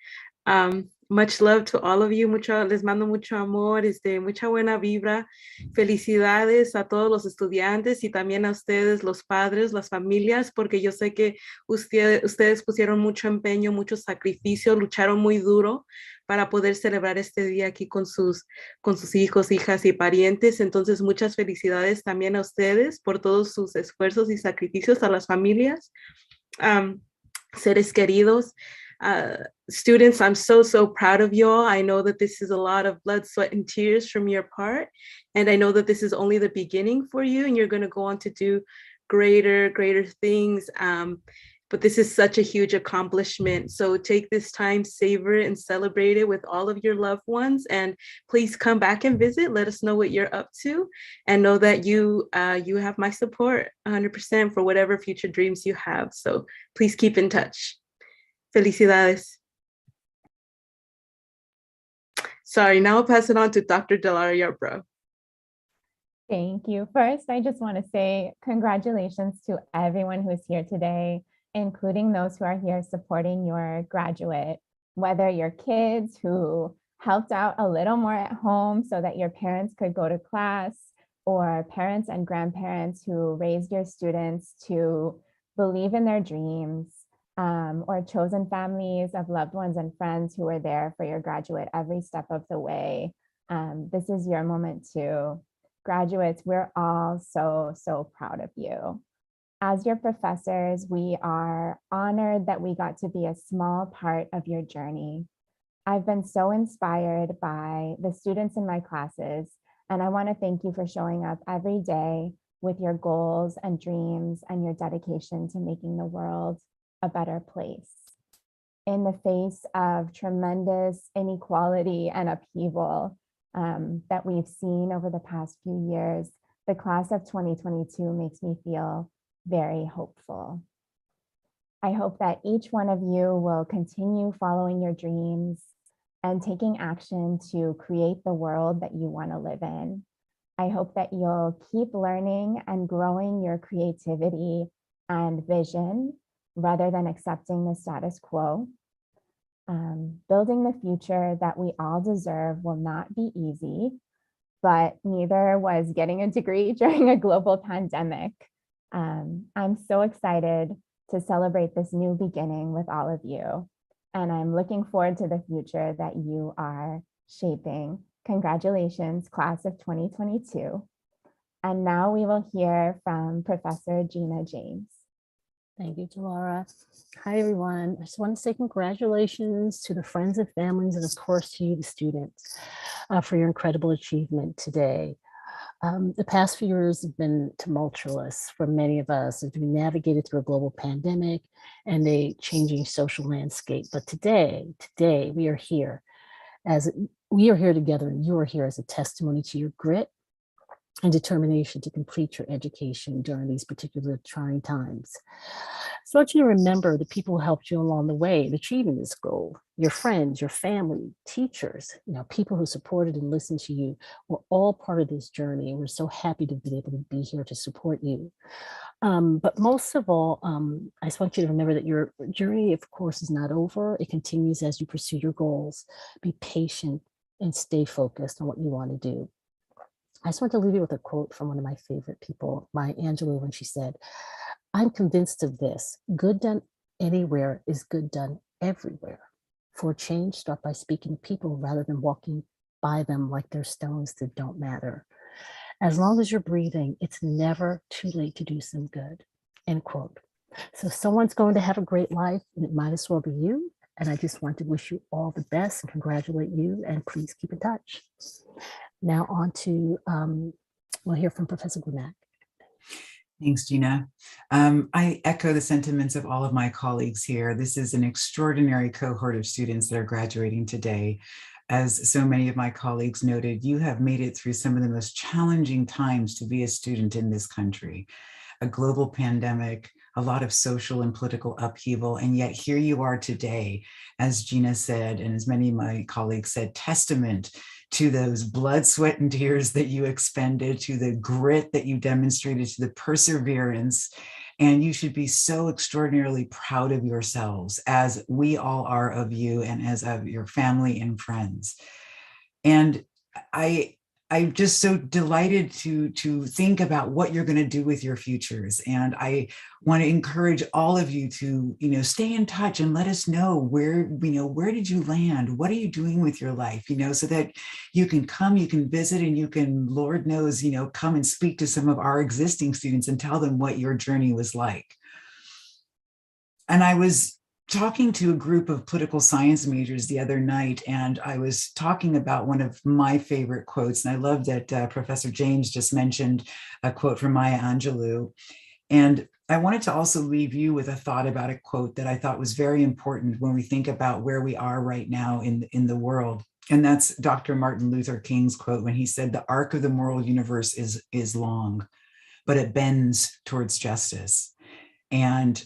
Much love to all of you. Les mando mucho amor, mucha buena vibra. Felicidades a todos los estudiantes y también a ustedes, los padres, las familias, porque yo sé que ustedes pusieron mucho empeño, mucho sacrificio, lucharon muy duro para poder celebrar este día aquí con sus hijos, hijas y parientes. Entonces, muchas felicidades también a ustedes por todos sus esfuerzos y sacrificios, a las familias. Seres queridos, students, I'm so proud of you all. I know that this is a lot of blood, sweat, and tears from your part. And I know that this is only the beginning for you, and you're going to go on to do greater things. But this is such a huge accomplishment. So take this time, savor it, and celebrate it with all of your loved ones. And please come back and visit. Let us know what you're up to, and know that you have my support 100% for whatever future dreams you have. So please keep in touch. Felicidades. Sorry, now I'll pass it on to Dr. Delara Yarbrough. Thank you. First, I just want to say congratulations to everyone who is here today, including those who are here supporting your graduate, whether your kids who helped out a little more at home so that your parents could go to class, or parents and grandparents who raised your students to believe in their dreams, or chosen families of loved ones and friends who were there for your graduate every step of the way. This is your moment too. Graduates, we're all so proud of you. As your professors, we are honored that we got to be a small part of your journey. I've been so inspired by the students in my classes, and I want to thank you for showing up every day with your goals and dreams and your dedication to making the world a better place. In the face of tremendous inequality and upheaval that we've seen over the past few years, the class of 2022 makes me feel very hopeful. I hope that each one of you will continue following your dreams and taking action to create the world that you want to live in. I hope that you'll keep learning and growing your creativity and vision rather than accepting the status quo. Building the future that we all deserve will not be easy, but neither was getting a degree during a global pandemic. I'm so excited to celebrate this new beginning with all of you, and I'm looking forward to the future that you are shaping. Congratulations, class of 2022. And now we will hear from Professor Gina James. Thank you, Delara. Hi, everyone. I just want to say congratulations to the friends and families, and of course to you, the students, for your incredible achievement today. The past few years have been tumultuous for many of us as we navigated through a global pandemic and a changing social landscape. But today we are here together, and you are here as a testimony to your grit and determination to complete your education during these particular trying times. So I want you to remember the people who helped you along the way in achieving this goal. Your friends, your family, teachers, people who supported and listened to you were all part of this journey. And we're so happy to be able to be here to support you. But most of all, I just want you to remember that your journey, of course, is not over. It continues as you pursue your goals. Be patient and stay focused on what you want to do. I just want to leave you with a quote from one of my favorite people, Maya Angelou, when she said, "I'm convinced of this, good done anywhere is good done everywhere. For a change, start by speaking to people rather than walking by them like they're stones that don't matter. As long as you're breathing, it's never too late to do some good," end quote. So someone's going to have a great life, and it might as well be you. And I just want to wish you all the best and congratulate you, and please keep in touch. Now on to, we'll hear from Professor Gunack. Thanks, Gina. I echo the sentiments of all of my colleagues here. This is an extraordinary cohort of students that are graduating today. As so many of my colleagues noted, you have made it through some of the most challenging times to be a student in this country. A global pandemic, a lot of social and political upheaval, and yet here you are today, as Gina said, and as many of my colleagues said, testament to those blood, sweat, and tears that you expended, to the grit that you demonstrated, to the perseverance. And you should be so extraordinarily proud of yourselves, as we all are of you and as of your family and friends. And I'm just so delighted to think about what you're going to do with your futures. And I want to encourage all of you to, stay in touch and let us know where did you land? What are you doing with your life? So that you can come, you can visit, and you can, Lord knows, come and speak to some of our existing students and tell them what your journey was like. And I was talking to a group of political science majors the other night, and I was talking about one of my favorite quotes. And I love that Professor James just mentioned a quote from Maya Angelou. And I wanted to also leave you with a thought about a quote that I thought was very important when we think about where we are right now in the world. And that's Dr. Martin Luther King's quote when he said, "The arc of the moral universe is long, but it bends towards justice." And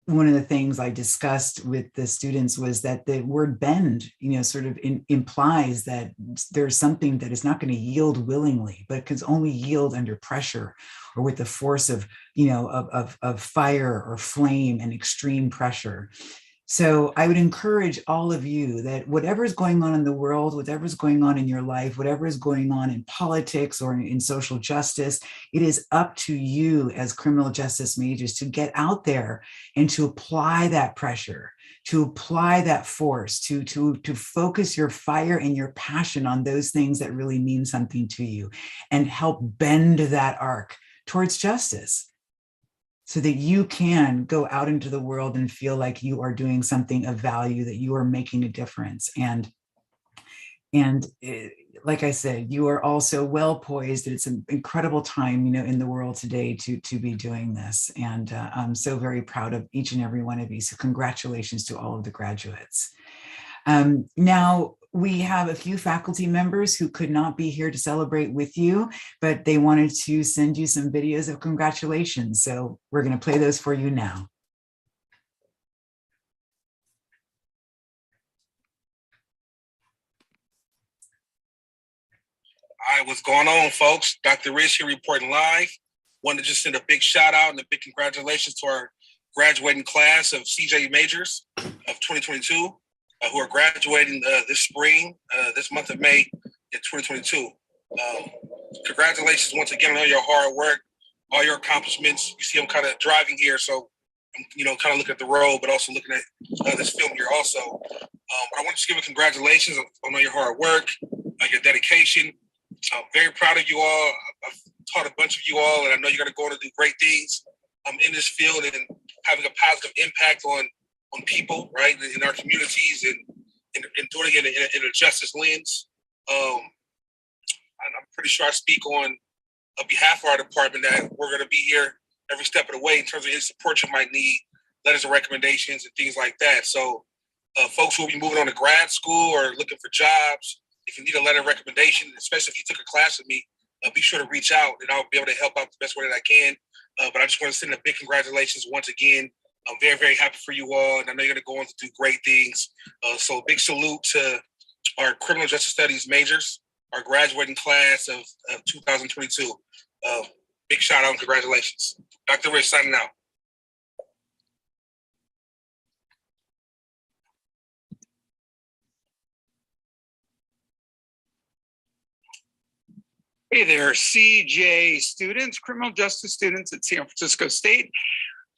one of the things I discussed with the students was that the word bend, sort of implies that there's something that is not going to yield willingly, but can only yield under pressure or with the force of, of fire or flame and extreme pressure. So I would encourage all of you that whatever is going on in the world, whatever is going on in your life, whatever is going on in politics or in social justice, it is up to you as criminal justice majors to get out there and to apply that pressure, to apply that force, to focus your fire and your passion on those things that really mean something to you and help bend that arc towards justice, so that you can go out into the world and feel like you are doing something of value, that you are making a difference. And like I said, you are also well poised. It's an incredible time, in the world today to be doing this. And I'm so very proud of each and every one of you. So congratulations to all of the graduates. Now, we have a few faculty members who could not be here to celebrate with you, but they wanted to send you some videos of congratulations. So we're going to play those for you now. All right, what's going on, folks? Dr. Rich here reporting live. Wanted to just send a big shout out and a big congratulations to our graduating class of CJ majors of 2022. Who are graduating this spring, this month of May in 2022. Congratulations once again on all your hard work, all your accomplishments. You see I'm kind of driving here, so I'm kind of looking at the road, but also looking at this film here also. But I want to just give a congratulations on all your hard work, your dedication. I'm very proud of you all. I've taught a bunch of you all, and I know you're going to go on to do great things in this field and having a positive impact on people, right, in our communities and doing it in a justice lens. I'm pretty sure I speak on behalf of our department that we're going to be here every step of the way in terms of any support you might need, letters of recommendations and things like that. So folks who will be moving on to grad school or looking for jobs, if you need a letter of recommendation, especially if you took a class with me, be sure to reach out and I'll be able to help out the best way that I can. But I just want to send a big congratulations once again. I'm very, very happy for you all, and I know you're going to go on to do great things. So big salute to our criminal justice studies majors, our graduating class of 2022. Big shout out and congratulations. Dr. Rich signing out. Hey there, CJ students, criminal justice students at San Francisco State.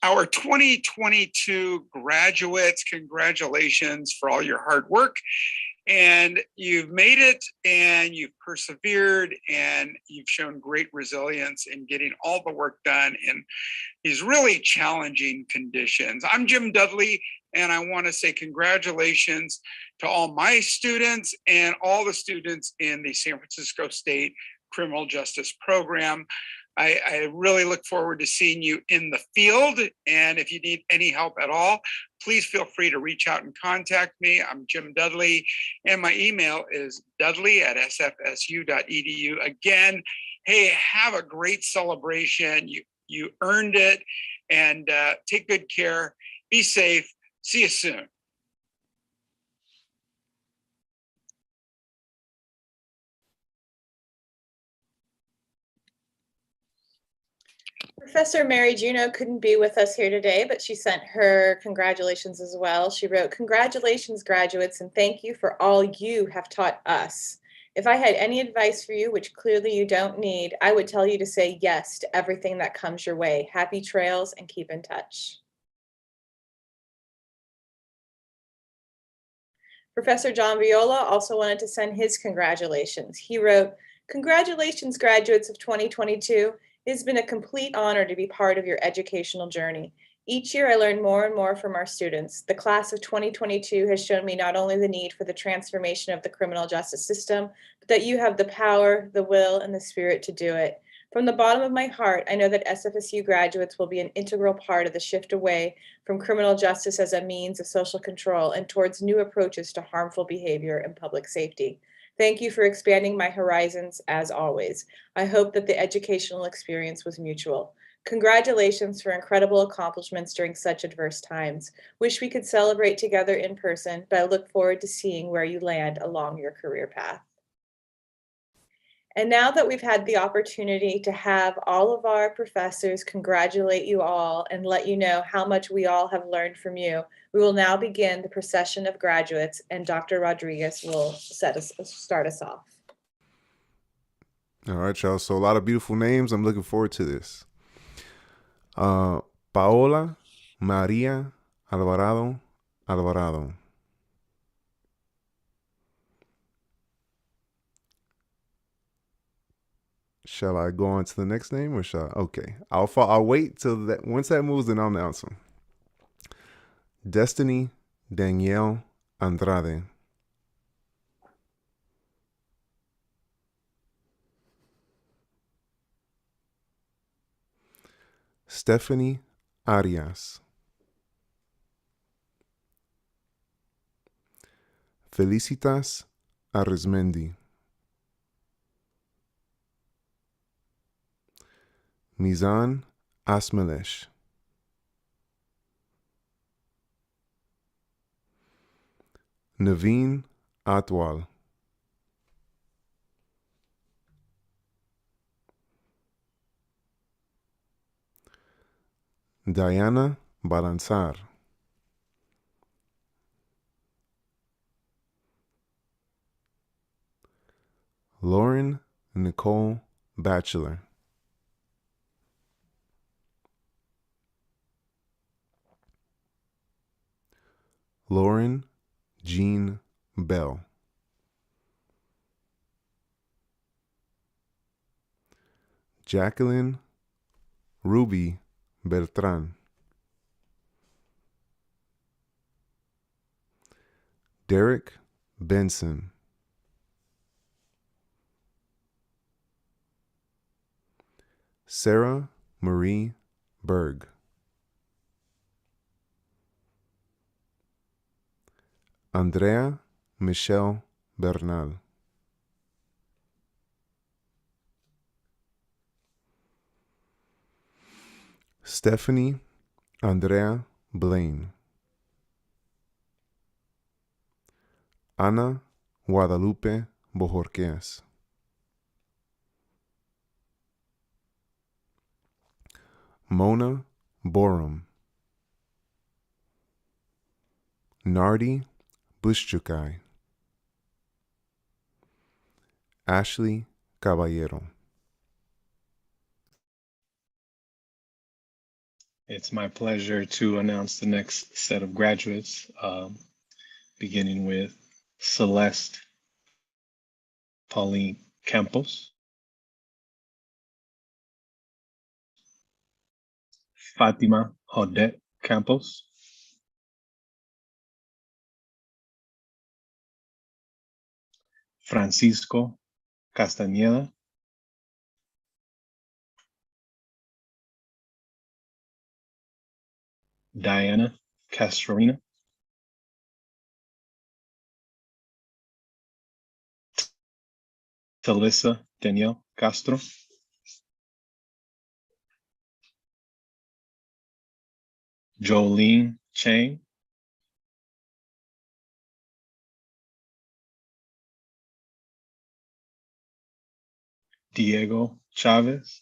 Our 2022 graduates, congratulations for all your hard work. And you've made it and you've persevered and you've shown great resilience in getting all the work done in these really challenging conditions. I'm Jim Dudley, and I want to say congratulations to all my students and all the students in the San Francisco State Criminal Justice Program. I really look forward to seeing you in the field. And if you need any help at all, please feel free to reach out and contact me. I'm Jim Dudley, and my email is dudley@sfsu.edu. Again, hey, have a great celebration. You earned it, and take good care. Be safe. See you soon. Professor Mary Juneau couldn't be with us here today, but she sent her congratulations as well. She wrote, "Congratulations, graduates, and thank you for all you have taught us. If I had any advice for you, which clearly you don't need, I would tell you to say yes to everything that comes your way. Happy trails and keep in touch." Professor John Viola also wanted to send his congratulations. He wrote, "Congratulations, graduates of 2022. It has been a complete honor to be part of your educational journey. Each year I learn more and more from our students. The class of 2022 has shown me not only the need for the transformation of the criminal justice system, but that you have the power, the will, and the spirit to do it. From the bottom of my heart, I know that SFSU graduates will be an integral part of the shift away from criminal justice as a means of social control and towards new approaches to harmful behavior and public safety. Thank you for expanding my horizons as always. I hope that the educational experience was mutual. Congratulations for incredible accomplishments during such adverse times. Wish we could celebrate together in person, but I look forward to seeing where you land along your career path." And now that we've had the opportunity to have all of our professors congratulate you all and let you know how much we all have learned from you, we will now begin the procession of graduates, and Dr. Rodriguez will start us off. All right, y'all. So a lot of beautiful names. I'm looking forward to this. Paola Maria Alvarado. Shall I go on to the next name or shall I? Okay. I'll wait till that. Once that moves, then I'll announce them. Destiny Danielle Andrade. Stephanie Arias. Felicitas Arizmendi. Mizan Asmelesh. Naveen Atwal. Diana Balanzar. Lauren Nicole Batchelor. Lauren Jean Bell. Jacqueline Ruby Beltran. Derek Benson. Sarah Marie Berg. Andrea Michelle Bernal. Stephanie Andrea Blaine, Ana Guadalupe Bojorquez, Mona Borum, Nardi Bushchukai, Ashley Caballero. It's my pleasure to announce the next set of graduates, beginning with Celeste Pauline Campos, Fatima Odette Campos, Francisco Castañeda, Diana Castrolina, Talissa Danielle Castro, Jolene Chang, Diego Chavez,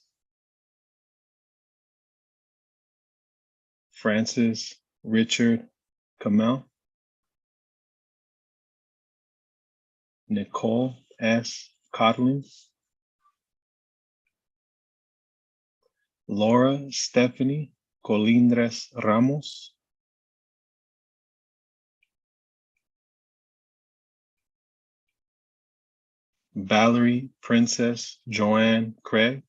Francis Richard Kamel, Nicole S. Cotlin, Laura Stephanie Colindres Ramos, Valerie Princess Joanne Craig,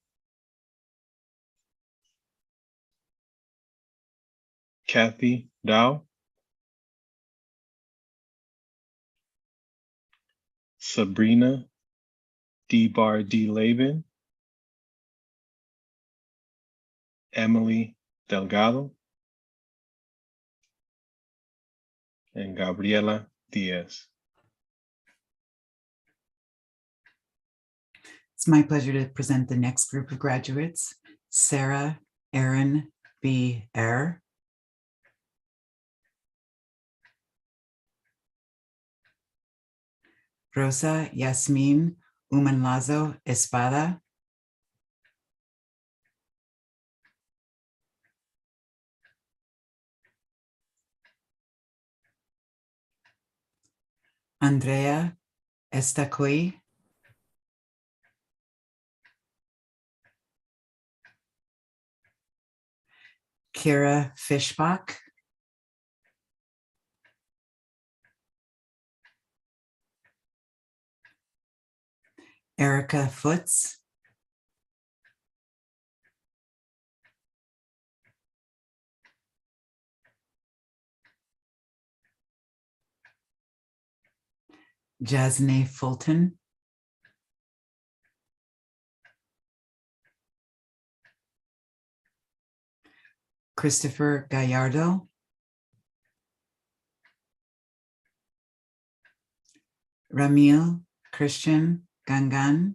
Kathy Dow, Sabrina DeBar-DeLabin, Emily Delgado, and Gabriela Diaz. It's my pleasure to present the next group of graduates, Sarah Erin B. Eyre, Rosa Yasmin Umanlazo Espada, Andrea Estacui, Kira Fishbach, Erica Foots, Jasne Fulton, Christopher Gallardo, Ramil Christian Gangan,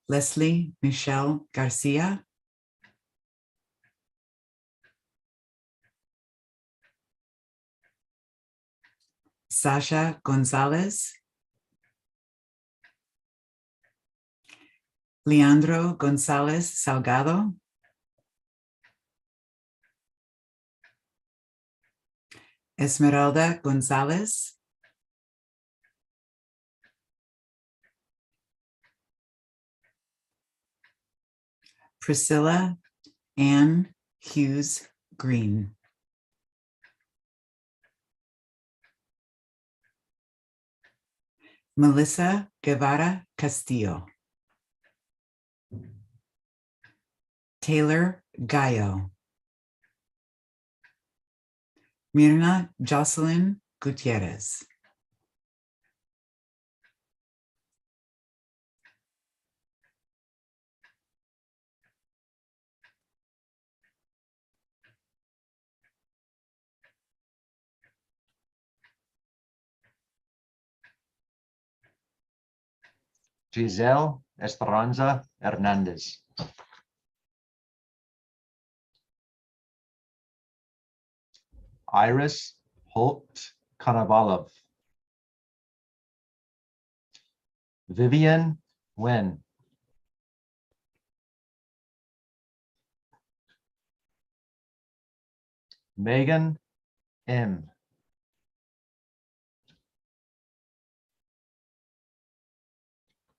Leslie Michelle Garcia, Sasha Gonzalez, Leandro Gonzalez Salgado, Esmeralda Gonzalez, Priscilla Ann Hughes Green, Melissa Guevara Castillo, Taylor Gallo, Mirna Jocelyn Gutierrez, Giselle Esperanza Hernandez. Iris Holt Konovalov. Vivian Nguyen. Megan M.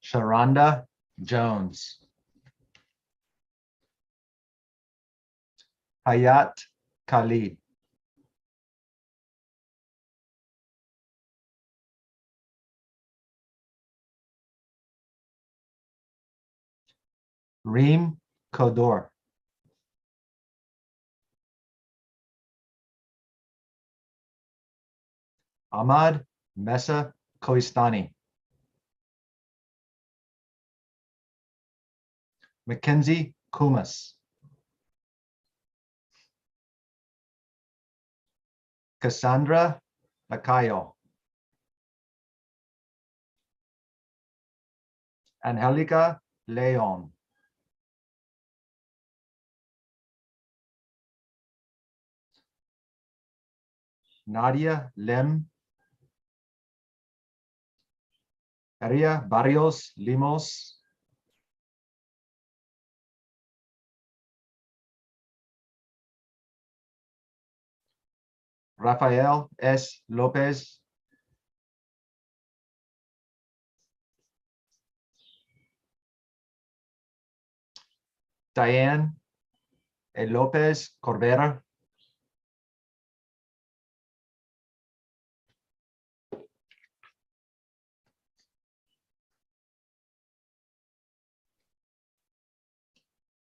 Sharonda Jones. Hayat Khalid. Reem Kodor. Ahmad Mesa Koistani. Mackenzie Kumas. Cassandra Lacayo. Angelica Leon. Nadia Lem. Maria Barrios Limos. Rafael S. Lopez. Diane E. Lopez Corbera.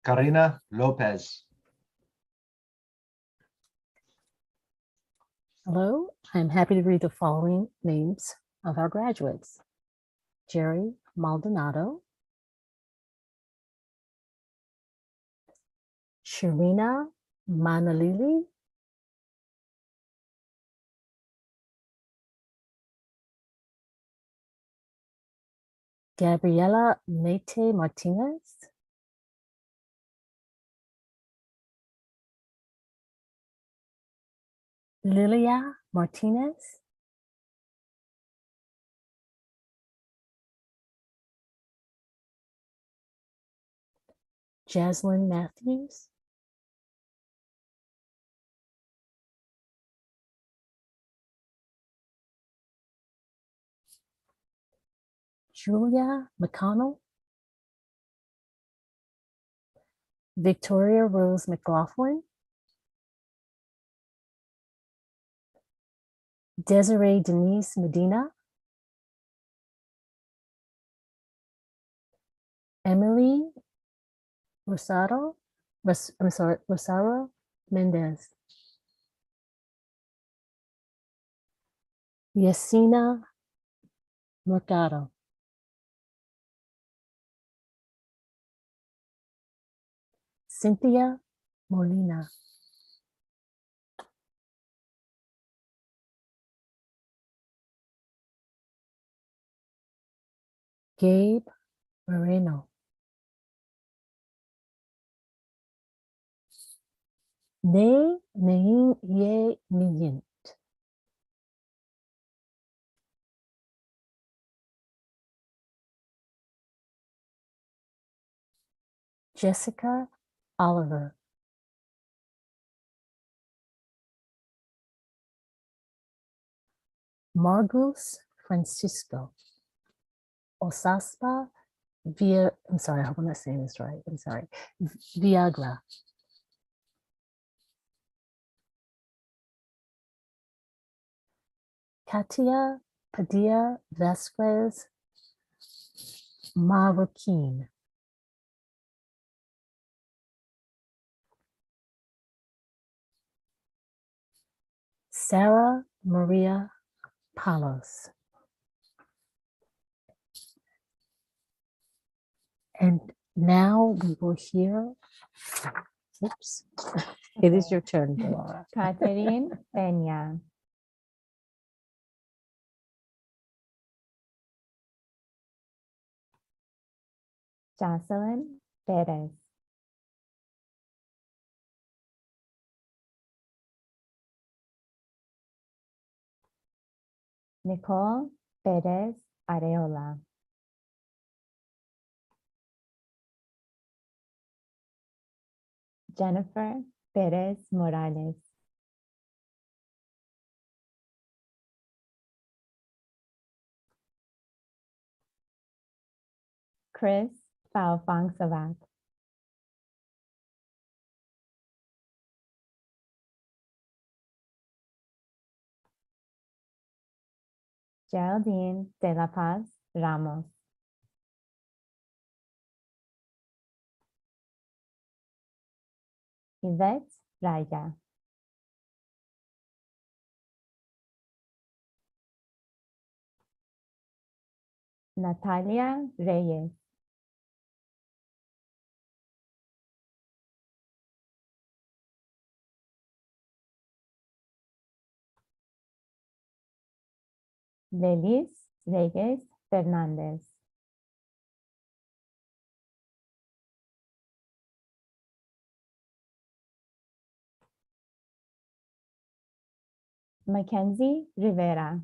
Karina Lopez. Hello, I'm happy to read the following names of our graduates. Jerry Maldonado, Sharina Manalili, Gabriela Nete Martinez, Lilia Martinez, Jaslyn Matthews, Julia McConnell, Victoria Rose McLaughlin, Desiree Denise Medina, Emily Rosado Mendez, Yesenia Mercado, Cynthia Molina, Gabe Moreno, Nay Nayin Ye Niyint, Jessica Oliver, Margus Francisco, Osaspa Via, I'm sorry, I hope I'm not saying this right. I'm sorry. Viagra, Katia Padilla Vasquez Marroquin, Sarah Maria Palos. And now we will hear, oops, it is your turn, Delora. Catherine Peña. Jocelyn Perez. Nicole Perez Areola. Jennifer Perez Morales. Chris Faofang Savat. Geraldine De La Paz Ramos. Yvette Raya. Natalia Reyes. Lelis Reyes Fernández. Mackenzie Rivera.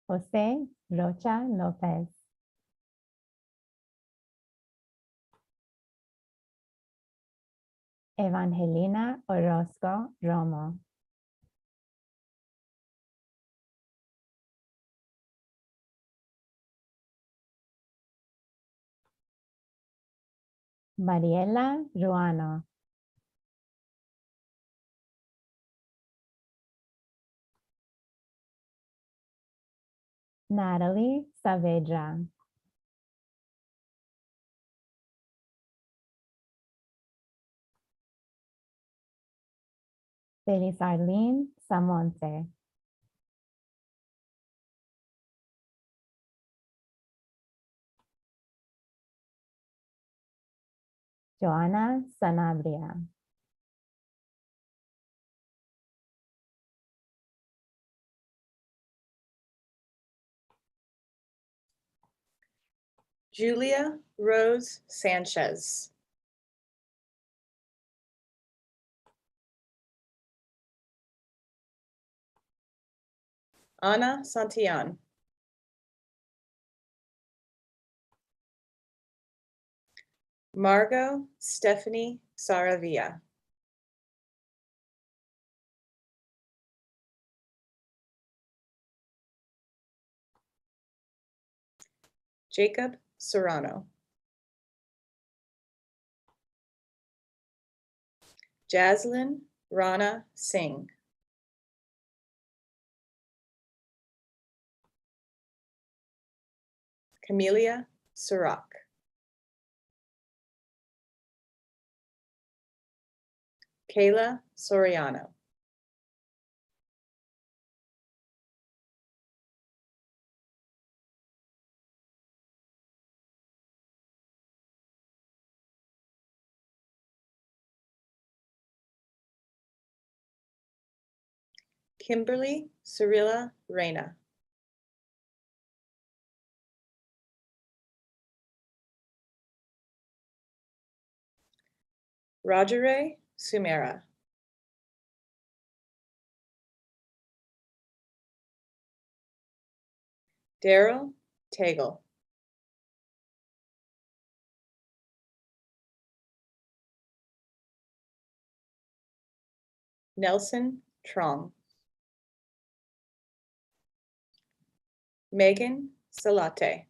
Jose Rocha Lopez. Evangelina Orozco Romo. Mariela Ruano. Natalie Saavedra. Feliz Arlene Samonte. Joana Sanabria. Julia Rose Sanchez. Ana Santillan. Margot Stephanie Saravia. Jacob Serrano. Jaslyn Rana Singh. Camelia Surak. Kayla Soriano. Kimberly Cirilla Reyna. Rajare Sumera. Daryl Tagle. Nelson Trong. Megan Salate.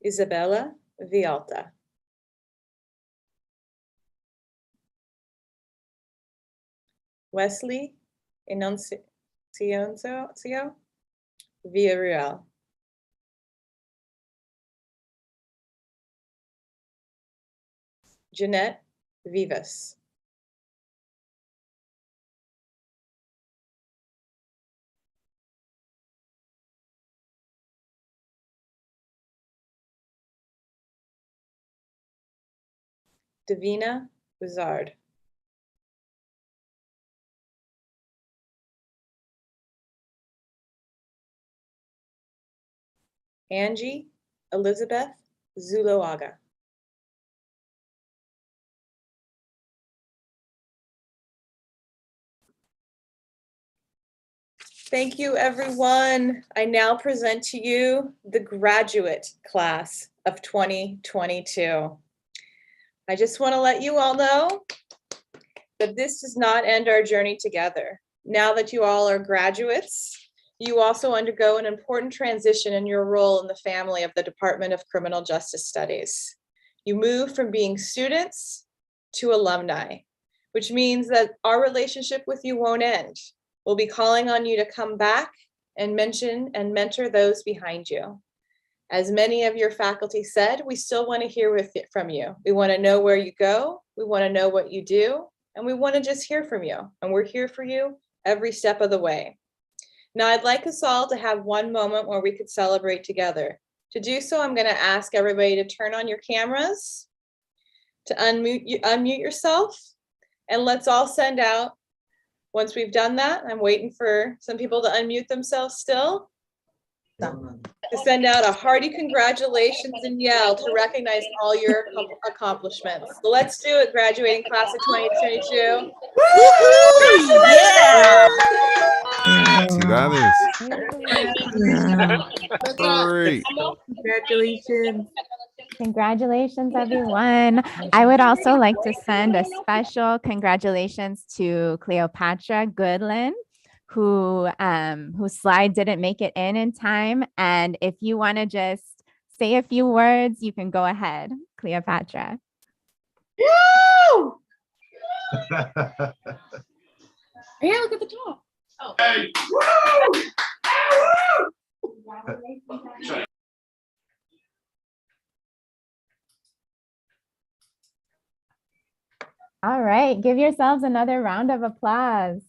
Isabella Vialta. Wesley Enuncio Villarreal. Jeanette Vivas. Davina Buzard. Angie Elizabeth Zuloaga. Thank you, everyone. I now present to you the graduate class of 2022. I just want to let you all know that this does not end our journey together. Now that you all are graduates, you also undergo an important transition in your role in the family of the Department of Criminal Justice Studies. You move from being students to alumni, which means that our relationship with you won't end. We'll be calling on you to come back and mention and mentor those behind you. As many of your faculty said, we still want to hear from you. We want to know where you go, we want to know what you do, and we want to just hear from you. And we're here for you every step of the way. Now, I'd like us all to have one moment where we could celebrate together. To do so, I'm going to ask everybody to turn on your cameras, to unmute yourself, and let's all send out, once we've done that, I'm waiting for some people to unmute themselves still, to send out a hearty congratulations and yell to recognize all your accomplishments. So let's do it, graduating class of 2022. Yeah. Great. Congratulations. Congratulations, everyone. I would also like to send a special congratulations to Cleopatra Goodland, whose slide didn't make it in time. And if you want to just say a few words, you can go ahead, Cleopatra. Woo! Yeah, look at the top. Oh. Hey. Woo! Woo! All right, give yourselves another round of applause.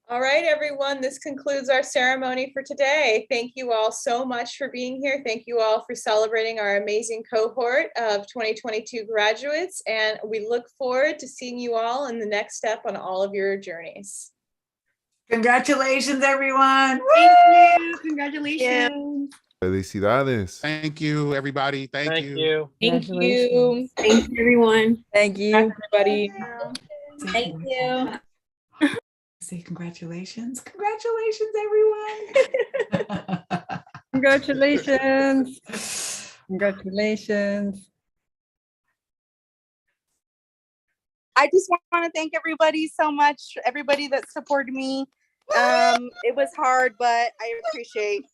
All right, everyone, this concludes our ceremony for today. Thank you all so much for being here. Thank you all for celebrating our amazing cohort of 2022 graduates, and we look forward to seeing you all in the next step on all of your journeys. Congratulations, everyone. Thank you. Congratulations. Felicidades. Thank you, everybody. Thank you. Thank you. Thank you, everyone. Thank you. Everybody. Thank you. Say congratulations. Congratulations, everyone. Congratulations. Congratulations. I just want to thank everybody so much, everybody that supported me. It was hard, but I appreciate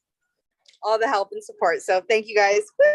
all the help and support. So thank you guys.